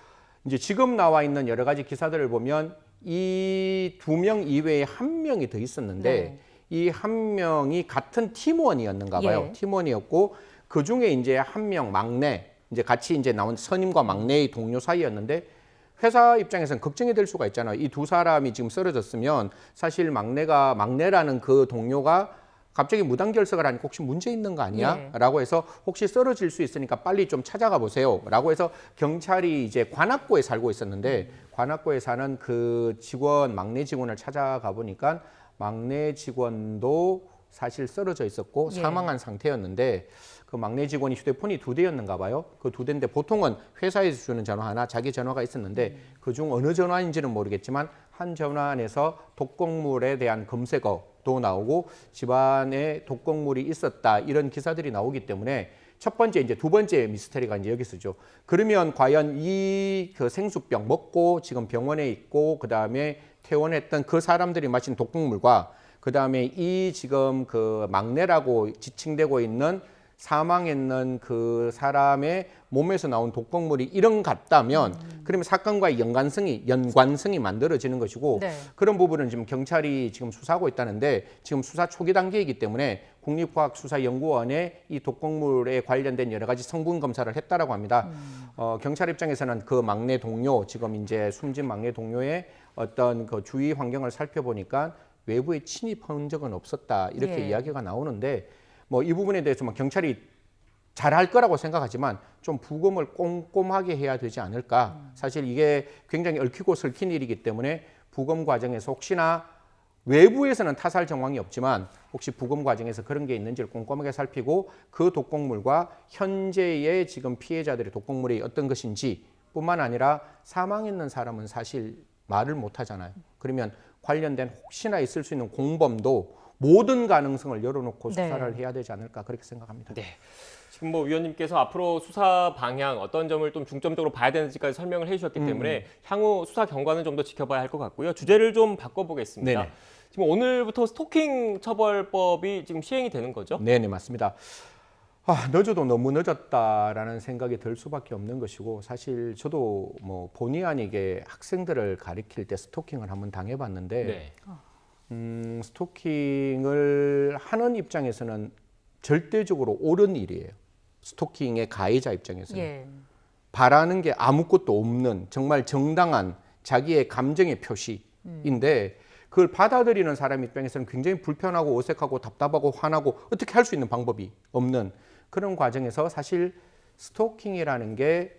이제 지금 나와 있는 여러 가지 기사들을 보면 이 2명 이외에 1명이 더 있었는데 이 1명이 같은 팀원이었는가 봐요. 팀원이었고 그 중에 이제 1명 막내, 이제 같이 이제 나온 선임과 막내의 동료 사이였는데 회사 입장에서는 걱정이 될 수가 있잖아요. 이 2사람이 지금 쓰러졌으면 사실 막내라는 그 동료가 갑자기 무단결석을 하니까 혹시 문제 있는 거 아니야? 라고 해서 혹시 쓰러질 수 있으니까 빨리 좀 찾아가 보세요. 라고 해서 경찰이 이제 관악구에 살고 있었는데 관악구에 사는 그 직원, 막내 직원을 찾아가 보니까 막내 직원도 사실 쓰러져 있었고 사망한 상태였는데 그 막내 직원이 휴대폰이 2대였는가 봐요. 그 2대인데 보통은 회사에서 주는 전화 하나, 자기 전화가 있었는데 그중 어느 전화인지는 모르겠지만 한 전화 안에서 독극물에 대한 검색어도 나오고 집안에 독극물이 있었다, 이런 기사들이 나오기 때문에 첫 번째, 이제 2번째 미스터리가 이제 여기서죠. 그러면 과연 이 그 생수병 먹고 지금 병원에 있고 그 다음에 퇴원했던 그 사람들이 마신 독극물과 그 다음에 이 지금 그 막내라고 지칭되고 있는 사망했는 그 사람의 몸에서 나온 독극물이 이런 같다면 그러면 사건과의 연관성이 만들어지는 것이고 그런 부분은 지금 경찰이 지금 수사하고 있다는데 지금 수사 초기 단계이기 때문에 국립과학수사연구원에 이 독극물에 관련된 여러 가지 성분 검사를 했다라고 합니다. 경찰 입장에서는 그 막내 동료, 지금 이제 숨진 막내 동료의 어떤 그 주위 환경을 살펴보니까 외부에 침입한 적은 없었다, 이렇게 이야기가 나오는데 뭐 이 부분에 대해서 뭐 경찰이 잘할 거라고 생각하지만 좀 부검을 꼼꼼하게 해야 되지 않을까. 사실 이게 굉장히 얽히고 설킨 일이기 때문에 부검 과정에서 혹시나 외부에서는 타살 정황이 없지만 혹시 부검 과정에서 그런 게 있는지를 꼼꼼하게 살피고 그 독곡물과 현재의 지금 피해자들의 독곡물이 어떤 것인지 뿐만 아니라 사망했는 사람은 사실 말을 못 하잖아요. 그러면 관련된 혹시나 있을 수 있는 공범도 모든 가능성을 열어놓고 수사를 해야 되지 않을까 그렇게 생각합니다. 네. 지금 뭐 위원님께서 앞으로 수사 방향 어떤 점을 좀 중점적으로 봐야 되는지까지 설명을 해주셨기 때문에 향후 수사 경과는 좀 더 지켜봐야 할 것 같고요. 주제를 좀 바꿔보겠습니다. 네네. 지금 오늘부터 스토킹 처벌법이 지금 시행이 되는 거죠? 네, 맞습니다. 늦어도 너무 늦었다라는 생각이 들 수밖에 없는 것이고 사실 저도 뭐 본의 아니게 학생들을 가리킬 때 스토킹을 한번 당해봤는데 스토킹을 하는 입장에서는 절대적으로 옳은 일이에요. 스토킹의 가해자 입장에서는. 바라는 게 아무것도 없는 정말 정당한 자기의 감정의 표시인데 그걸 받아들이는 사람 입장에서는 굉장히 불편하고 어색하고 답답하고 화나고 어떻게 할 수 있는 방법이 없는 그런 과정에서 사실 스토킹이라는 게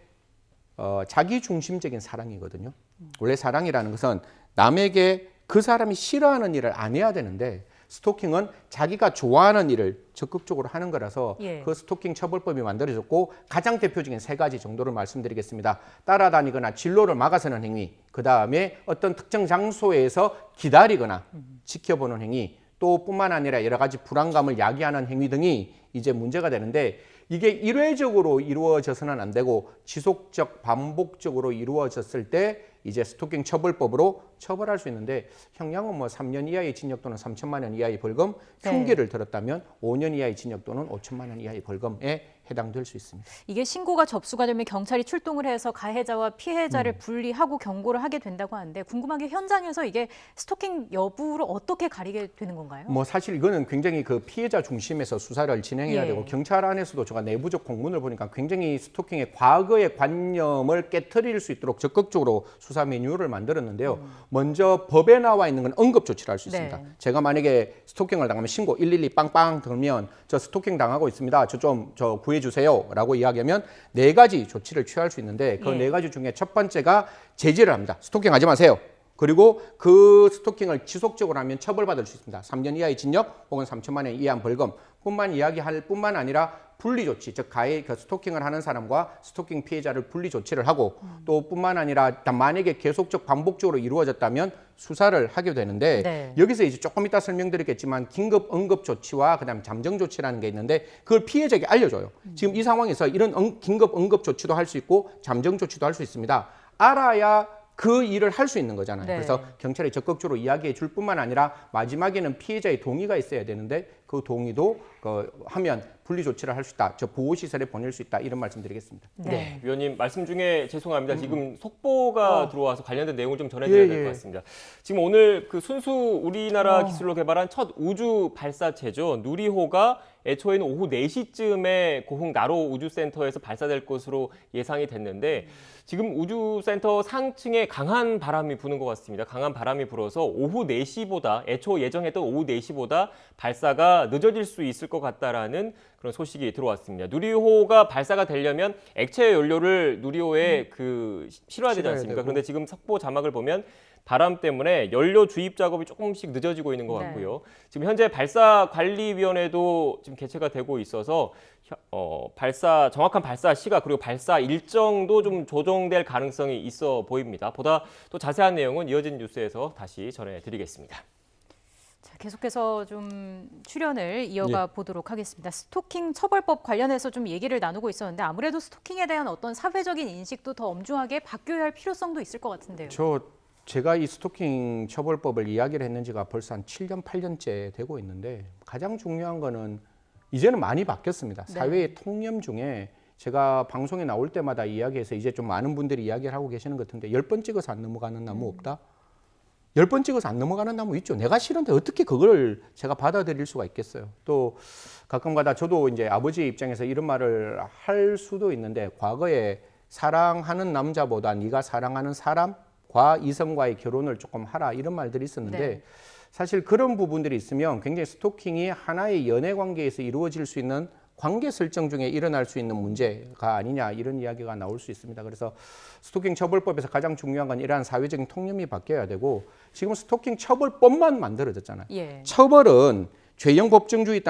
자기 중심적인 사랑이거든요. 원래 사랑이라는 것은 남에게 그 사람이 싫어하는 일을 안 해야 되는데 스토킹은 자기가 좋아하는 일을 적극적으로 하는 거라서 그 스토킹 처벌법이 만들어졌고 가장 대표적인 3가지 정도를 말씀드리겠습니다. 따라다니거나 진로를 막아서는 행위, 그 다음에 어떤 특정 장소에서 기다리거나 지켜보는 행위, 또 뿐만 아니라 여러 가지 불안감을 야기하는 행위 등이 이제 문제가 되는데 이게 일회적으로 이루어져서는 안 되고 지속적, 반복적으로 이루어졌을 때 이제 스토킹 처벌법으로 처벌할 수 있는데 형량은 뭐 3년 이하의 징역 또는 3천만 원 이하의 벌금, 흉기를 들었다면 5년 이하의 징역 또는 5천만 원 이하의 벌금에 해당될 수 있습니다. 이게 신고가 접수가 되면 경찰이 출동을 해서 가해자와 피해자를 분리하고 경고를 하게 된다고 하는데 궁금한 게 현장에서 이게 스토킹 여부를 어떻게 가리게 되는 건가요? 뭐 사실 이거는 굉장히 그 피해자 중심에서 수사를 진행해야 되고 경찰 안에서도 제가 내부적 공문을 보니까 굉장히 스토킹의 과거의 관념을 깨트릴 수 있도록 적극적으로 수사 매뉴얼을 만들었는데요. 먼저 법에 나와 있는 건 응급 조치를 할 수 있습니다. 제가 만약에 스토킹을 당하면 신고 112 빵빵 들면 저 스토킹 당하고 있습니다. 저 구해주세요 라고 이야기하면 4가지 조치를 취할 수 있는데 그 4가지 중에 첫 번째가 제지를 합니다. 스토킹 하지 마세요. 그리고 그 스토킹을 지속적으로 하면 처벌받을 수 있습니다. 3년 이하의 징역 혹은 3천만 원 이하의 벌금 이야기할 뿐만 아니라 분리조치, 즉 그 스토킹을 하는 사람과 스토킹 피해자를 분리조치를 하고 또 뿐만 아니라 만약에 계속적 반복적으로 이루어졌다면 수사를 하게 되는데 여기서 이제 조금 이따 설명드리겠지만 긴급 응급조치와 그다음 잠정조치라는 게 있는데 그걸 피해자에게 알려줘요. 지금 이 상황에서 이런 긴급 응급조치도 할 수 있고 잠정조치도 할 수 있습니다. 알아야 그 일을 할 수 있는 거잖아요. 그래서 경찰이 적극적으로 이야기해 줄 뿐만 아니라 마지막에는 피해자의 동의가 있어야 되는데 그 동의도 하면 분리조치를 할 수 있다. 저 보호시설에 보낼 수 있다. 이런 말씀 드리겠습니다. 네, 위원님 말씀 중에 죄송합니다. 지금 속보가 들어와서 관련된 내용을 좀 전해드려야 될 것 같습니다. 지금 오늘 그 순수 우리나라 기술로 개발한 첫 우주 발사체죠. 누리호가 애초에는 오후 4시쯤에 고흥 나로 우주센터에서 발사될 것으로 예상이 됐는데 지금 우주센터 상층에 강한 바람이 부는 것 같습니다. 강한 바람이 불어서 오후 4시보다 애초 예정했던 오후 4시보다 발사가 늦어질 수 있을 것 같다라는 그런 소식이 들어왔습니다. 누리호가 발사가 되려면 액체 연료를 누리호에 실어야 되지 않습니까? 그런데 지금 속보 자막을 보면 바람 때문에 연료 주입 작업이 조금씩 늦어지고 있는 것 같고요. 지금 현재 발사관리위원회도 지금 개최가 되고 있어서 정확한 발사 시각 그리고 발사 일정도 좀 조정될 가능성이 있어 보입니다. 보다 또 자세한 내용은 이어진 뉴스에서 다시 전해드리겠습니다. 자, 계속해서 좀 출연을 이어가 보도록 하겠습니다. 스토킹 처벌법 관련해서 좀 얘기를 나누고 있었는데 아무래도 스토킹에 대한 어떤 사회적인 인식도 더 엄중하게 바뀌어야 할 필요성도 있을 것 같은데요. 제가 이 스토킹 처벌법을 이야기를 했는 지가 벌써 한 7년, 8년째 되고 있는데 가장 중요한 거는 이제는 많이 바뀌었습니다. 사회의 통념 중에 제가 방송에 나올 때마다 이야기해서 이제 좀 많은 분들이 이야기를 하고 계시는 것 같은데 10번 찍어서 안 넘어가는 나무 없다? 10번 찍어서 안 넘어가는 나무 있죠. 내가 싫은데 어떻게 그걸 제가 받아들일 수가 있겠어요. 또 가끔가다 저도 이제 아버지 입장에서 이런 말을 할 수도 있는데 과거에 사랑하는 남자보다 네가 사랑하는 사람과 이성과의 결혼을 조금 하라 이런 말들이 있었는데 사실 그런 부분들이 있으면 굉장히 스토킹이 하나의 연애 관계에서 이루어질 수 있는 관계 설정 중에 일어날 수 있는 문제가 아니냐 이런 이야기가 나올 수 있습니다. 그래서 스토킹 처벌법에서 가장 중요한 건 이러한 사회적인 통념이 바뀌어야 되고 지금 스토킹 처벌법만 만들어졌잖아요. 예. 처벌은 죄형 법정주의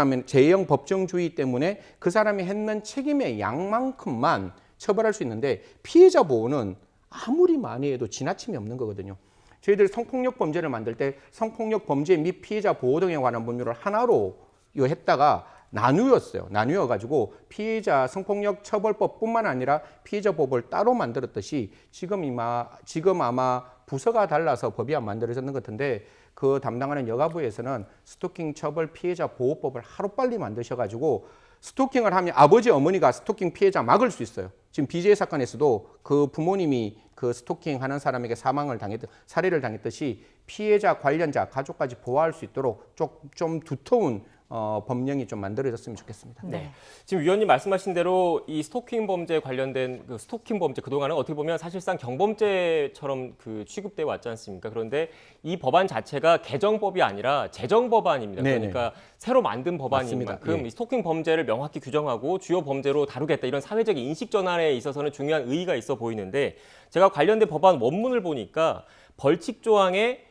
때문에 그 사람이 했는 책임의 양만큼만 처벌할 수 있는데 피해자 보호는 아무리 많이 해도 지나침이 없는 거거든요. 저희들이 성폭력 범죄를 만들 때 성폭력 범죄 및 피해자 보호 등에 관한 법률을 하나로 했다가 나누어가지고 피해자 성폭력 처벌법뿐만 아니라 피해자 보호법을 따로 만들었듯이 지금 아마 부서가 달라서 법이 안 만들어졌는 것 같은데 그 담당하는 여가부에서는 스토킹 처벌 피해자 보호법을 하루빨리 만드셔가지고 스토킹을 하면 아버지 어머니가 스토킹 피해자 막을 수 있어요. 지금 BJ 사건에서도 그 부모님이 그 스토킹 하는 사람에게 살해를 당했듯이 피해자 관련자 가족까지 보호할 수 있도록 좀 두터운 법령이 좀 만들어졌으면 좋겠습니다. 네. 지금 위원님 말씀하신 대로 이 스토킹 범죄 관련된 그 스토킹 범죄 그동안은 어떻게 보면 사실상 경범죄처럼 그 취급돼 왔지 않습니까? 그런데 이 법안 자체가 개정법이 아니라 제정 법안입니다. 네네. 그러니까 새로 만든 법안인 맞습니다. 만큼 예. 이 스토킹 범죄를 명확히 규정하고 주요 범죄로 다루겠다 이런 사회적 인식 전환에 있어서는 중요한 의의가 있어 보이는데 제가 관련된 법안 원문을 보니까 벌칙 조항에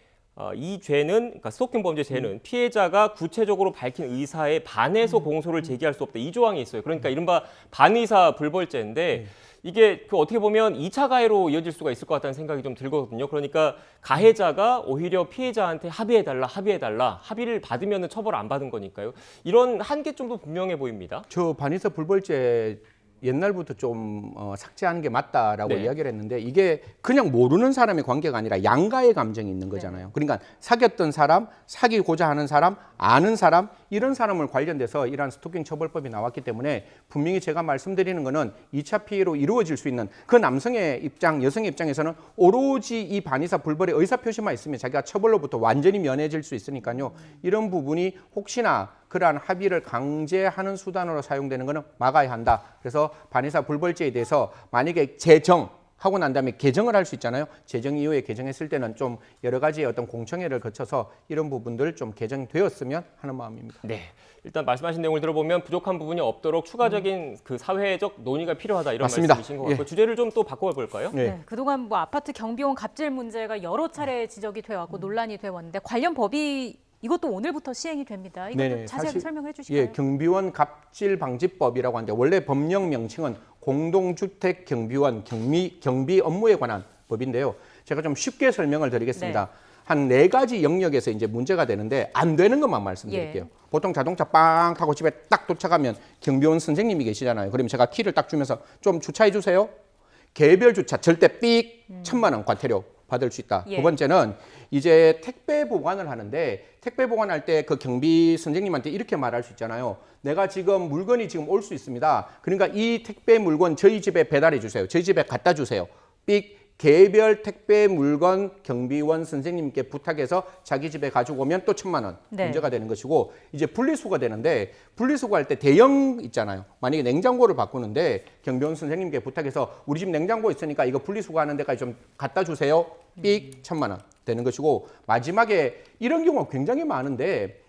이 죄는, 그러니까 스토킹 범죄 죄는 피해자가 구체적으로 밝힌 의사에 반해서 공소를 제기할 수 없다. 이 조항이 있어요. 그러니까 이른바 반의사 불벌죄인데 이게 그 어떻게 보면 2차 가해로 이어질 수가 있을 것 같다는 생각이 좀 들거든요. 그러니까 가해자가 오히려 피해자한테 합의해달라, 합의를 받으면 처벌 안 받은 거니까요. 이런 한계점도 분명해 보입니다. 저 반의사 불벌죄 옛날부터 좀 삭제하는 게 맞다라고 네. 이야기를 했는데 이게 그냥 모르는 사람의 관계가 아니라 양가의 감정이 있는 거잖아요. 그러니까 사귀었던 사람, 사귀고자 하는 사람, 아는 사람 이런 사람을 관련돼서 이러한 스토킹 처벌법이 나왔기 때문에 분명히 제가 말씀드리는 거는 2차 피해로 이루어질 수 있는 그 남성의 입장, 여성의 입장에서는 오로지 이 반의사 불벌의 의사표시만 있으면 자기가 처벌로부터 완전히 면해질 수 있으니까요. 이런 부분이 혹시나 그러한 합의를 강제하는 수단으로 사용되는 것은 막아야 한다. 그래서 반의사 불벌죄에 대해서 만약에 제정하고 난 다음에 개정을 할 수 있잖아요. 제정 이후에 개정했을 때는 좀 여러 가지의 어떤 공청회를 거쳐서 이런 부분들 좀 개정되었으면 하는 마음입니다. 네. 일단 말씀하신 내용을 들어보면 부족한 부분이 없도록 추가적인 그 사회적 논의가 필요하다 이런 맞습니다. 말씀이신 것 같고 예. 주제를 좀 또 바꿔볼까요? 네, 그동안 뭐 아파트 경비원 갑질 문제가 여러 차례 지적이 되어왔고 논란이 되어왔는데 관련 법이 이것도 오늘부터 시행이 됩니다. 이것도 자세하게 설명해 주실까요? 예, 경비원 갑질 방지법이라고 하는데 원래 법령 명칭은 공동주택 경비원 경비 업무에 관한 법인데요. 제가 좀 쉽게 설명을 드리겠습니다. 네. 한 4가지 영역에서 이제 문제가 되는데 안 되는 것만 말씀드릴게요. 예. 보통 자동차 빵 타고 집에 딱 도착하면 경비원 선생님이 계시잖아요. 그러면 제가 키를 딱 주면서 좀 주차해 주세요. 개별 주차 절대 삑 1,000만 원 과태료 받을 수 있다. 예. 두 번째는 이제 택배 보관을 하는데 택배 보관할 때 그 경비 선생님한테 이렇게 말할 수 있잖아요. 내가 지금 물건이 지금 올 수 있습니다. 그러니까 이 택배 물건 저희 집에 배달해 주세요. 저희 집에 갖다 주세요. 삑 개별 택배 물건 경비원 선생님께 부탁해서 자기 집에 가지고 오면 또 1,000만 원 네. 문제가 되는 것이고 이제 분리수거 되는데 분리수거 할 때 대형 있잖아요. 만약에 냉장고를 바꾸는데 경비원 선생님께 부탁해서 우리 집 냉장고 있으니까 이거 분리수거 하는 데까지 좀 갖다 주세요. 삑 1,000만 원 되는 것이고 마지막에 이런 경우가 굉장히 많은데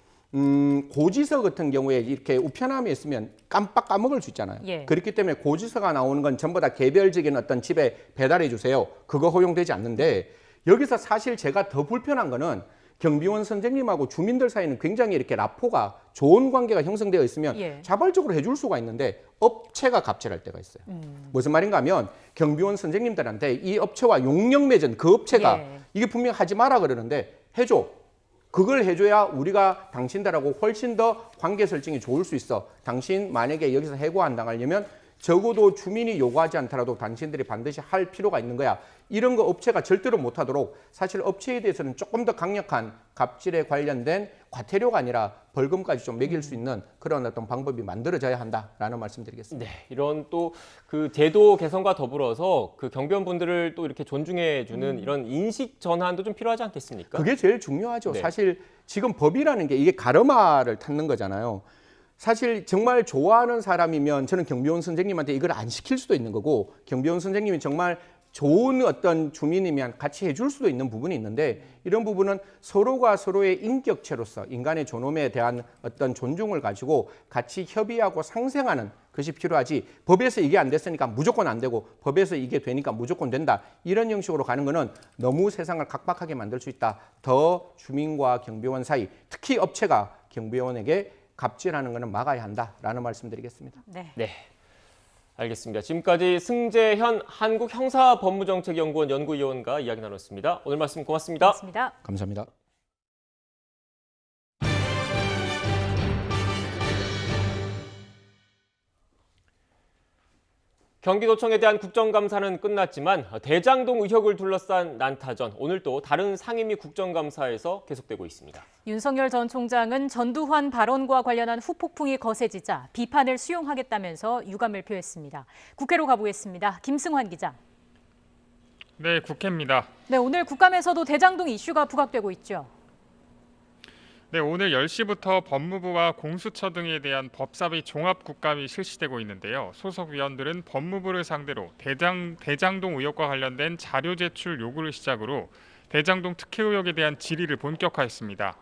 고지서 같은 경우에 이렇게 우편함에 있으면 깜빡 까먹을 수 있잖아요. 예. 그렇기 때문에 고지서가 나오는 건 전부 다 개별적인 어떤 집에 배달해 주세요. 그거 허용되지 않는데 여기서 사실 제가 더 불편한 거는 경비원 선생님하고 주민들 사이는 굉장히 이렇게 라포가 좋은 관계가 형성되어 있으면 예. 자발적으로 해줄 수가 있는데 업체가 갑질할 때가 있어요. 무슨 말인가 하면 경비원 선생님들한테 이 업체와 용역 맺은 그 업체가 예. 이게 분명히 하지 마라 그러는데 해줘. 그걸 해줘야 우리가 당신들하고 훨씬 더 관계 설정이 좋을 수 있어. 당신 만약에 여기서 해고 안 당하려면 적어도 주민이 요구하지 않더라도 당신들이 반드시 할 필요가 있는 거야. 이런 거 업체가 절대로 못하도록 사실 업체에 대해서는 조금 더 강력한 갑질에 관련된 과태료가 아니라 벌금까지 좀 매길 수 있는 그런 어떤 방법이 만들어져야 한다라는 말씀드리겠습니다. 네, 이런 또 그 제도 개선과 더불어서 그 경비원분들을 또 이렇게 존중해주는 이런 인식 전환도 좀 필요하지 않겠습니까? 그게 제일 중요하죠. 네. 사실 지금 법이라는 게 이게 가르마를 탔는 거잖아요. 사실 정말 좋아하는 사람이면 저는 경비원 선생님한테 이걸 안 시킬 수도 있는 거고 경비원 선생님이 정말 좋은 어떤 주민이면 같이 해줄 수도 있는 부분이 있는데 이런 부분은 서로가 서로의 인격체로서 인간의 존엄에 대한 어떤 존중을 가지고 같이 협의하고 상생하는 것이 필요하지 법에서 이게 안 됐으니까 무조건 안 되고 법에서 이게 되니까 무조건 된다 이런 형식으로 가는 거는 너무 세상을 각박하게 만들 수 있다. 더 주민과 경비원 사이 특히 업체가 경비원에게 갑질하는 것은 막아야 한다라는 말씀드리겠습니다. 네. 알겠습니다. 지금까지 승재현 한국형사법무정책연구원 연구위원과 이야기 나눴습니다. 오늘 말씀 고맙습니다. 고맙습니다. 감사합니다. 경기도청에 대한 국정감사는 끝났지만 대장동 의혹을 둘러싼 난타전 오늘 또 다른 상임위 국정감사에서 계속되고 있습니다. 윤석열 전 총장은 전두환 발언과 관련한 후폭풍이 거세지자 비판을 수용하겠다면서 유감을 표했습니다. 국회로 가보겠습니다. 김승환 기자. 네, 국회입니다. 네, 오늘 국감에서도 대장동 이슈가 부각되고 있죠. 네, 오늘 10시부터 법무부와 공수처 등에 대한 법사위 종합국감이 실시되고 있는데요. 소속 위원들은 법무부를 상대로 대장동 의혹과 관련된 자료 제출 요구를 시작으로 대장동 특혜 의혹에 대한 질의를 본격화했습니다.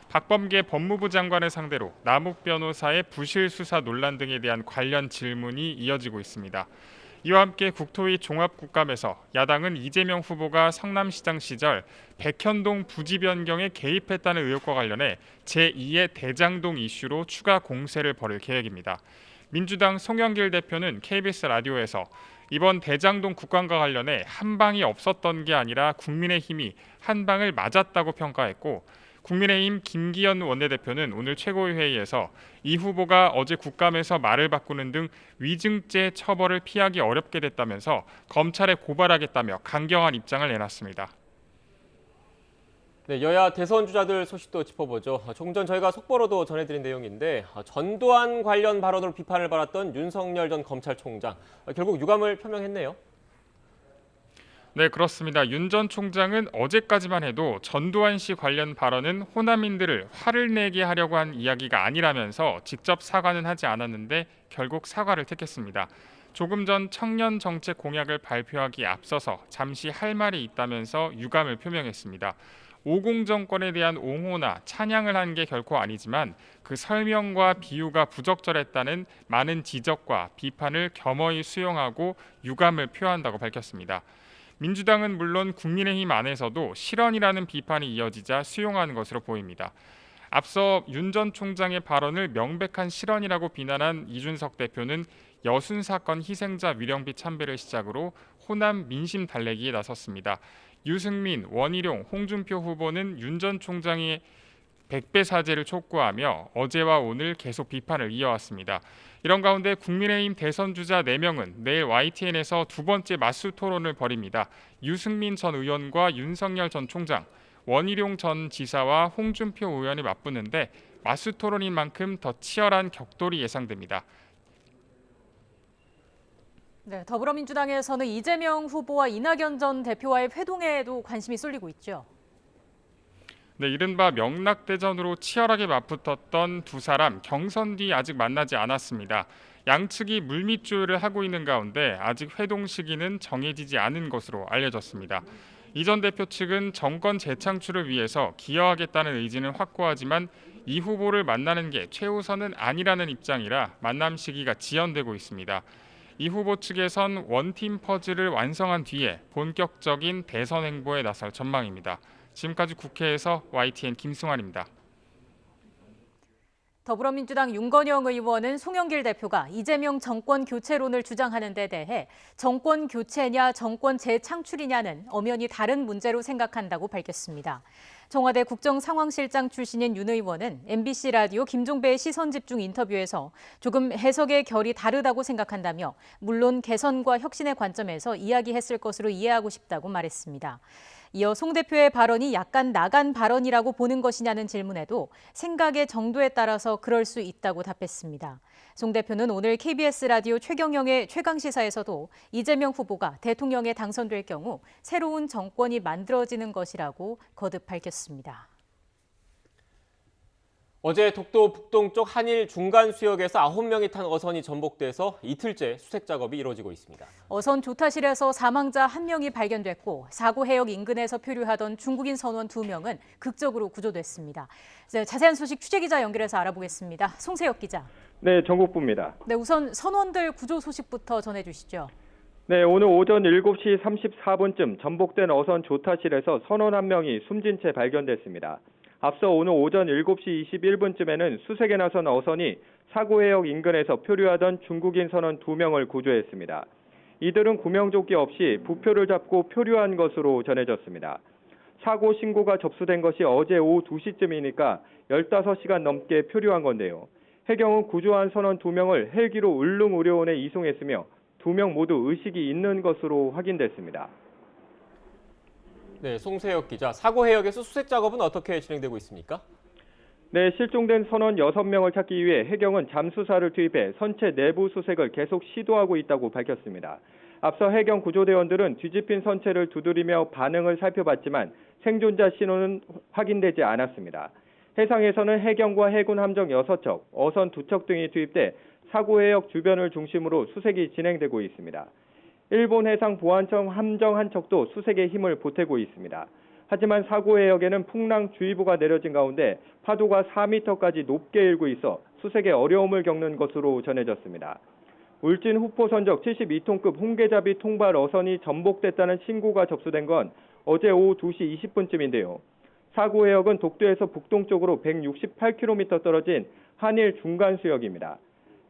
박범계 법무부 장관을 상대로 남욱 변호사의 부실 수사 논란 등에 대한 관련 질문이 이어지고 있습니다. 이와 함께 국토위 종합국감에서 야당은 이재명 후보가 성남시장 시절 백현동 부지 변경에 개입했다는 의혹과 관련해 제2의 대장동 이슈로 추가 공세를 벌일 계획입니다. 민주당 송영길 대표는 KBS 라디오에서 이번 대장동 국감과 관련해 한 방이 없었던 게 아니라 국민의힘이 한 방을 맞았다고 평가했고 국민의힘 김기현 원내대표는 오늘 최고위 회의에서 이 후보가 어제 국감에서 말을 바꾸는 등 위증죄 처벌을 피하기 어렵게 됐다면서 검찰에 고발하겠다며 강경한 입장을 내놨습니다. 네, 여야 대선 주자들 소식도 짚어보죠. 조금 전 저희가 속보로도 전해드린 내용인데 전두환 관련 발언으로 비판을 받았던 윤석열 전 검찰총장 결국 유감을 표명했네요. 네, 그렇습니다. 윤 전 총장은 어제까지만 해도 전두환 씨 관련 발언은 호남인들을 화를 내게 하려고 한 이야기가 아니라면서 직접 사과는 하지 않았는데 결국 사과를 택했습니다. 조금 전 청년 정책 공약을 발표하기에 앞서서 잠시 할 말이 있다면서 유감을 표명했습니다. 50 정권에 대한 옹호나 찬양을 한 게 결코 아니지만 그 설명과 비유가 부적절했다는 많은 지적과 비판을 겸허히 수용하고 유감을 표한다고 밝혔습니다. 민주당은 물론 국민의힘 안에서도 실언이라는 비판이 이어지자 수용하는 것으로 보입니다. 앞서 윤 전 총장의 발언을 명백한 실언이라고 비난한 이준석 대표는 여순 사건 희생자 위령비 참배를 시작으로 호남 민심 달래기에 나섰습니다. 유승민, 원희룡, 홍준표 후보는 윤 전 총장의 백배 사죄를 촉구하며 어제와 오늘 계속 비판을 이어왔습니다. 이런 가운데 국민의힘 대선 주자 4명은 내일 YTN에서 두 번째 맞수 토론을 벌입니다. 유승민 전 의원과 윤석열 전 총장, 원희룡 전 지사와 홍준표 의원이 맞붙는데 맞수 토론인 만큼 더 치열한 격돌이 예상됩니다. 네, 더불어민주당에서는 이재명 후보와 이낙연 전 대표와의 회동에도 관심이 쏠리고 있죠. 네, 이른바 명락대전으로 치열하게 맞붙었던 두 사람 경선 뒤 아직 만나지 않았습니다. 양측이 물밑 조율을 하고 있는 가운데 아직 회동 시기는 정해지지 않은 것으로 알려졌습니다. 이 전 대표 측은 정권 재창출을 위해서 기여하겠다는 의지는 확고하지만 이 후보를 만나는 게 최우선은 아니라는 입장이라 만남 시기가 지연되고 있습니다. 이 후보 측에선 원팀 퍼즐을 완성한 뒤에 본격적인 대선 행보에 나설 전망입니다. 지금까지 국회에서 YTN 김승환입니다. 더불어민주당 윤건영 의원은 송영길 대표가 이재명 정권 교체론을 주장하는 데 대해 정권 교체냐 정권 재창출이냐는 엄연히 다른 문제로 생각한다고 밝혔습니다. 청와대 국정상황실장 출신인 윤 의원은 MBC 라디오 김종배의 시선집중 인터뷰에서 조금 해석의 결이 다르다고 생각한다며 물론 개선과 혁신의 관점에서 이야기했을 것으로 이해하고 싶다고 말했습니다. 이어 송 대표의 발언이 약간 나간 발언이라고 보는 것이냐는 질문에도 생각의 정도에 따라서 그럴 수 있다고 답했습니다. 송 대표는 오늘 KBS 라디오 최경영의 최강시사에서도 이재명 후보가 대통령에 당선될 경우 새로운 정권이 만들어지는 것이라고 거듭 밝혔습니다. 어제 독도 북동쪽 한일 중간 수역에서 9명이 탄 어선이 전복돼서 이틀째 수색 작업이 이루어지고 있습니다. 어선 조타실에서 사망자 1명이 발견됐고 사고 해역 인근에서 표류하던 중국인 선원 2명은 극적으로 구조됐습니다. 자세한 소식 취재기자 연결해서 알아보겠습니다. 송세혁 기자. 네, 전국부입니다. 네, 우선 선원들 구조 소식부터 전해주시죠. 네, 오늘 오전 7시 34분쯤 전복된 어선 조타실에서 선원 1명이 숨진 채 발견됐습니다. 앞서 오늘 오전 7시 21분쯤에는 수색에 나선 어선이 사고 해역 인근에서 표류하던 중국인 선원 2명을 구조했습니다. 이들은 구명조끼 없이 부표를 잡고 표류한 것으로 전해졌습니다. 사고 신고가 접수된 것이 어제 오후 2시쯤이니까 15시간 넘게 표류한 건데요. 해경은 구조한 선원 2명을 헬기로 울릉의료원에 이송했으며 2명 모두 의식이 있는 것으로 확인됐습니다. 네, 송세혁 기자. 사고 해역에서 수색 작업은 어떻게 진행되고 있습니까? 네, 실종된 선원 6명을 찾기 위해 해경은 잠수사를 투입해 선체 내부 수색을 계속 시도하고 있다고 밝혔습니다. 앞서 해경 구조대원들은 뒤집힌 선체를 두드리며 반응을 살펴봤지만 생존자 신호는 확인되지 않았습니다. 해상에서는 해경과 해군 함정 6척, 어선 2척 등이 투입돼 사고 해역 주변을 중심으로 수색이 진행되고 있습니다. 일본 해상보안청 함정 한 척도 수색에 힘을 보태고 있습니다. 하지만 사고 해역에는 풍랑주의보가 내려진 가운데 파도가 4m까지 높게 일고 있어 수색에 어려움을 겪는 것으로 전해졌습니다. 울진 후포선적 72톤급 홍게잡이 통발 어선이 전복됐다는 신고가 접수된 건 어제 오후 2시 20분쯤인데요. 사고 해역은 독도에서 북동쪽으로 168km 떨어진 한일 중간 수역입니다.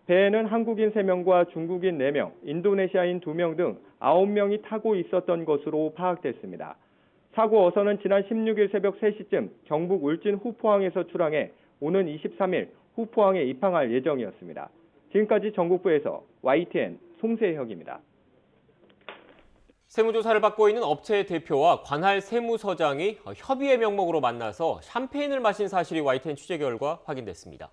배에는 한국인 3명과 중국인 4명, 인도네시아인 2명 등 9명이 타고 있었던 것으로 파악됐습니다. 사고 어선은 지난 16일 새벽 3시쯤 경북 울진 후포항에서 출항해 오는 23일 후포항에 입항할 예정이었습니다. 지금까지 전국부에서 YTN 송세혁입니다. 세무조사를 받고 있는 업체의 대표와 관할 세무서장이 협의의 명목으로 만나서 샴페인을 마신 사실이 YTN 취재 결과 확인됐습니다.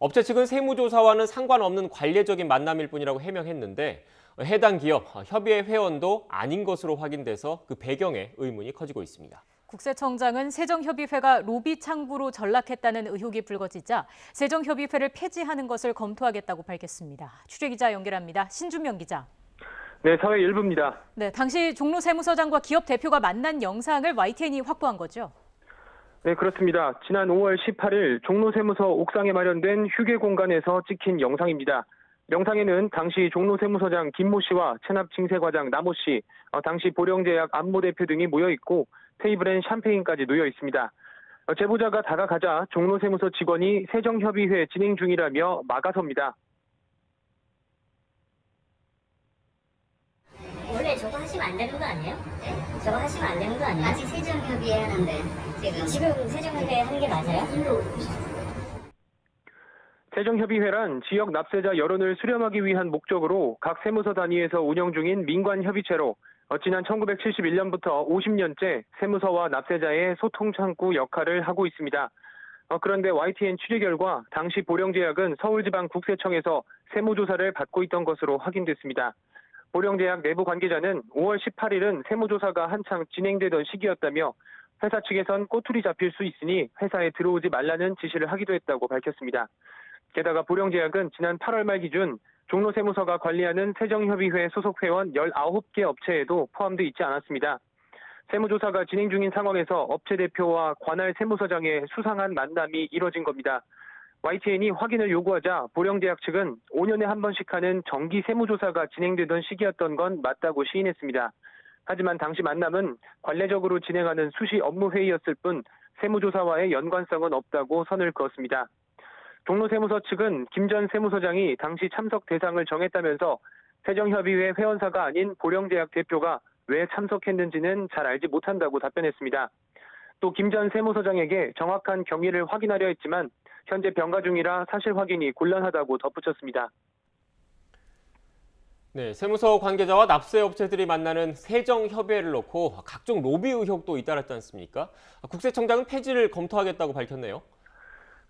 업체 측은 세무조사와는 상관없는 관례적인 만남일 뿐이라고 해명했는데 해당 기업 협의회 회원도 아닌 것으로 확인돼서 그 배경에 의문이 커지고 있습니다. 국세청장은 세정협의회가 로비 창구로 전락했다는 의혹이 불거지자 세정협의회를 폐지하는 것을 검토하겠다고 밝혔습니다. 취재기자 연결합니다. 신준명 기자. 네, 사회 일부입니다. 네, 당시 종로 세무서장과 기업 대표가 만난 영상을 YTN이 확보한 거죠? 네, 그렇습니다. 지난 5월 18일 종로세무서 옥상에 마련된 휴게 공간에서 찍힌 영상입니다. 영상에는 당시 종로세무서장 김모 씨와 체납징세과장 남호 씨, 당시 보령제약 안모 대표 등이 모여 있고 테이블엔 샴페인까지 놓여 있습니다. 제보자가 다가가자 종로세무서 직원이 세정협의회 진행 중이라며 막아섭니다. 원래 저거 하시면 안 되는 거 아니에요? 네? 저거 하시면 안 되는 거 아니에요? 아직 세정협의회 하는데 지금 세정협의회 하는 게 맞아요? 세정협의회란 지역 납세자 여론을 수렴하기 위한 목적으로 각 세무서 단위에서 운영 중인 민관협의체로 지난 1971년부터 50년째 세무서와 납세자의 소통창구 역할을 하고 있습니다. 그런데 YTN 취재 결과 당시 보령제약은 서울지방국세청에서 세무조사를 받고 있던 것으로 확인됐습니다. 보령제약 내부 관계자는 5월 18일은 세무조사가 한창 진행되던 시기였다며 회사 측에선 꼬투리 잡힐 수 있으니 회사에 들어오지 말라는 지시를 하기도 했다고 밝혔습니다. 게다가 보령제약은 지난 8월 말 기준 종로세무서가 관리하는 세정협의회 소속 회원 19개 업체에도 포함되어 있지 않았습니다. 세무조사가 진행 중인 상황에서 업체 대표와 관할 세무서장의 수상한 만남이 이뤄진 겁니다. YTN이 확인을 요구하자 보령제약 측은 5년에 한 번씩 하는 정기 세무조사가 진행되던 시기였던 건 맞다고 시인했습니다. 하지만 당시 만남은 관례적으로 진행하는 수시 업무 회의였을 뿐 세무조사와의 연관성은 없다고 선을 그었습니다. 종로세무서 측은 김 전 세무서장이 당시 참석 대상을 정했다면서 세정협의회 회원사가 아닌 보령제약 대표가 왜 참석했는지는 잘 알지 못한다고 답변했습니다. 또 김 전 세무서장에게 정확한 경위를 확인하려 했지만 현재 병가 중이라 사실 확인이 곤란하다고 덧붙였습니다. 네, 세무서 관계자와 납세업체들이 만나는 세정협의회를 놓고 각종 로비 의혹도 잇따랐지 않습니까? 국세청장은 폐지를 검토하겠다고 밝혔네요.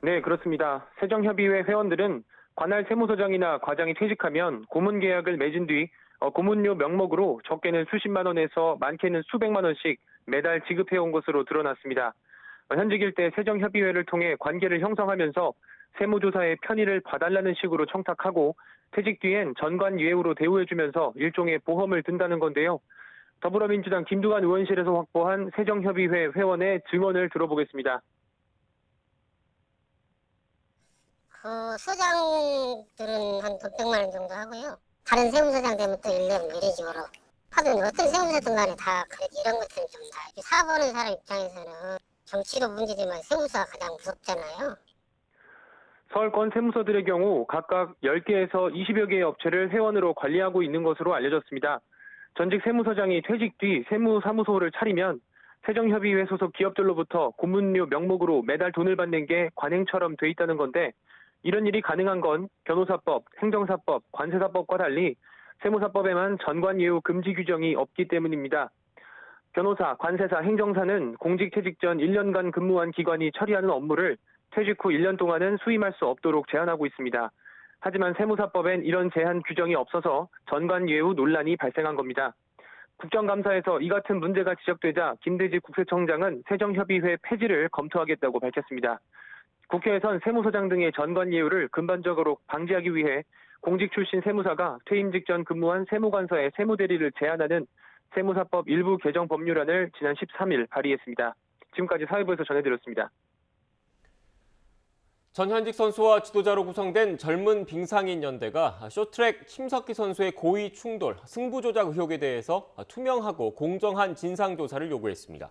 네, 그렇습니다. 세정협의회 회원들은 관할 세무서장이나 과장이 퇴직하면 고문 계약을 맺은 뒤 고문료 명목으로 적게는 수십만 원에서 많게는 수백만 원씩 매달 지급해온 것으로 드러났습니다. 현직 일대 세정협의회를 통해 관계를 형성하면서 세무조사의 편의를 봐달라는 식으로 청탁하고 퇴직 뒤엔 전관 예우로 대우해주면서 일종의 보험을 든다는 건데요. 더불어민주당 김두관 의원실에서 확보한 세정협의회 회원의 증언을 들어보겠습니다. 소장들은 한 100만 원 정도 하고요. 다른 세무서장 되면 또 1년 이런 식으로 하든 어떤 세무서든 간에 다 이런 것들은 좀 다 사보는 사람 입장에서는 정치도 문제지만 세무서가 가장 무섭잖아요. 서울권 세무서들의 경우 각각 10개에서 20여 개의 업체를 회원으로 관리하고 있는 것으로 알려졌습니다. 전직 세무서장이 퇴직 뒤 세무사무소를 차리면 세정협의회 소속 기업들로부터 고문료 명목으로 매달 돈을 받는 게 관행처럼 돼 있다는 건데 이런 일이 가능한 건 변호사법, 행정사법, 관세사법과 달리 세무사법에만 전관예우 금지 규정이 없기 때문입니다. 변호사, 관세사, 행정사는 공직 퇴직 전 1년간 근무한 기관이 처리하는 업무를 퇴직 후 1년 동안은 수임할 수 없도록 제한하고 있습니다. 하지만 세무사법엔 이런 제한 규정이 없어서 전관예우 논란이 발생한 겁니다. 국정감사에서 이 같은 문제가 지적되자 김대지 국세청장은 세정협의회 폐지를 검토하겠다고 밝혔습니다. 국회에선 세무서장 등의 전관예우를 근본적으로 방지하기 위해 공직 출신 세무사가 퇴임 직전 근무한 세무관서의 세무대리를 제한하는 세무사법 일부 개정 법률안을 지난 13일 발의했습니다. 지금까지 사회부에서 전해드렸습니다. 전현직 선수와 지도자로 구성된 젊은 빙상인 연대가 쇼트트랙 심석희 선수의 고의 충돌, 승부 조작 의혹에 대해서 투명하고 공정한 진상조사를 요구했습니다.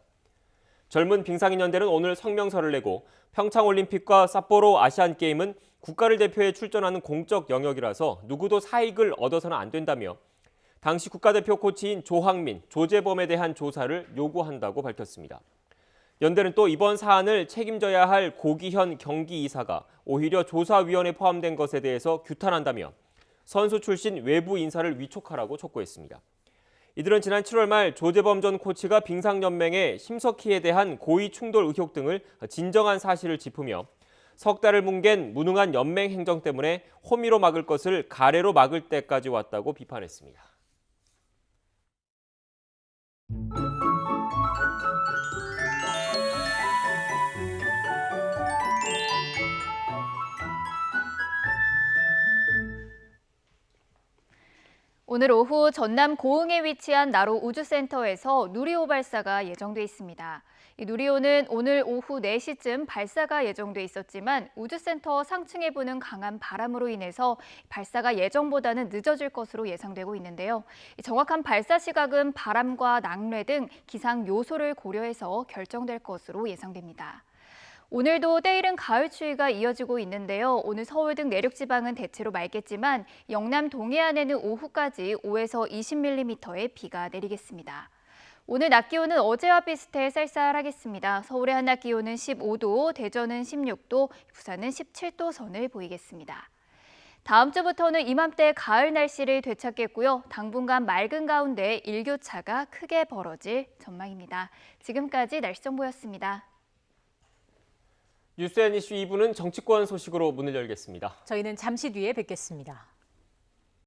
젊은 빙상인 연대는 오늘 성명서를 내고 평창올림픽과 삿포로 아시안게임은 국가를 대표해 출전하는 공적 영역이라서 누구도 사익을 얻어서는 안 된다며 당시 국가대표 코치인 조항민, 조재범에 대한 조사를 요구한다고 밝혔습니다. 연대는 또 이번 사안을 책임져야 할 고기현 경기이사가 오히려 조사위원회에 포함된 것에 대해서 규탄한다며 선수 출신 외부 인사를 위촉하라고 촉구했습니다. 이들은 지난 7월 말 조재범 전 코치가 빙상연맹에 심석희에 대한 고의 충돌 의혹 등을 진정한 사실을 짚으며 석 달을 뭉갠 무능한 연맹 행정 때문에 호미로 막을 것을 가래로 막을 때까지 왔다고 비판했습니다. 오늘 오후 전남 고흥에 위치한 나로 우주센터에서 누리호 발사가 예정돼 있습니다. 이 누리호는 오늘 오후 4시쯤 발사가 예정돼 있었지만 우주센터 상층에 부는 강한 바람으로 인해서 발사가 예정보다는 늦어질 것으로 예상되고 있는데요. 정확한 발사 시각은 바람과 낙뢰 등 기상 요소를 고려해서 결정될 것으로 예상됩니다. 오늘도 때이른 가을 추위가 이어지고 있는데요. 오늘 서울 등 내륙 지방은 대체로 맑겠지만 영남 동해안에는 오후까지 5에서 20mm의 비가 내리겠습니다. 오늘 낮 기온은 어제와 비슷해 쌀쌀하겠습니다. 서울의 한낮 기온은 15도, 대전은 16도, 부산은 17도 선을 보이겠습니다. 다음 주부터는 이맘때 가을 날씨를 되찾겠고요. 당분간 맑은 가운데 일교차가 크게 벌어질 전망입니다. 지금까지 날씨 정보였습니다. 뉴스앤이슈 2부는 정치권 소식으로 문을 열겠습니다. 저희는 잠시 뒤에 뵙겠습니다.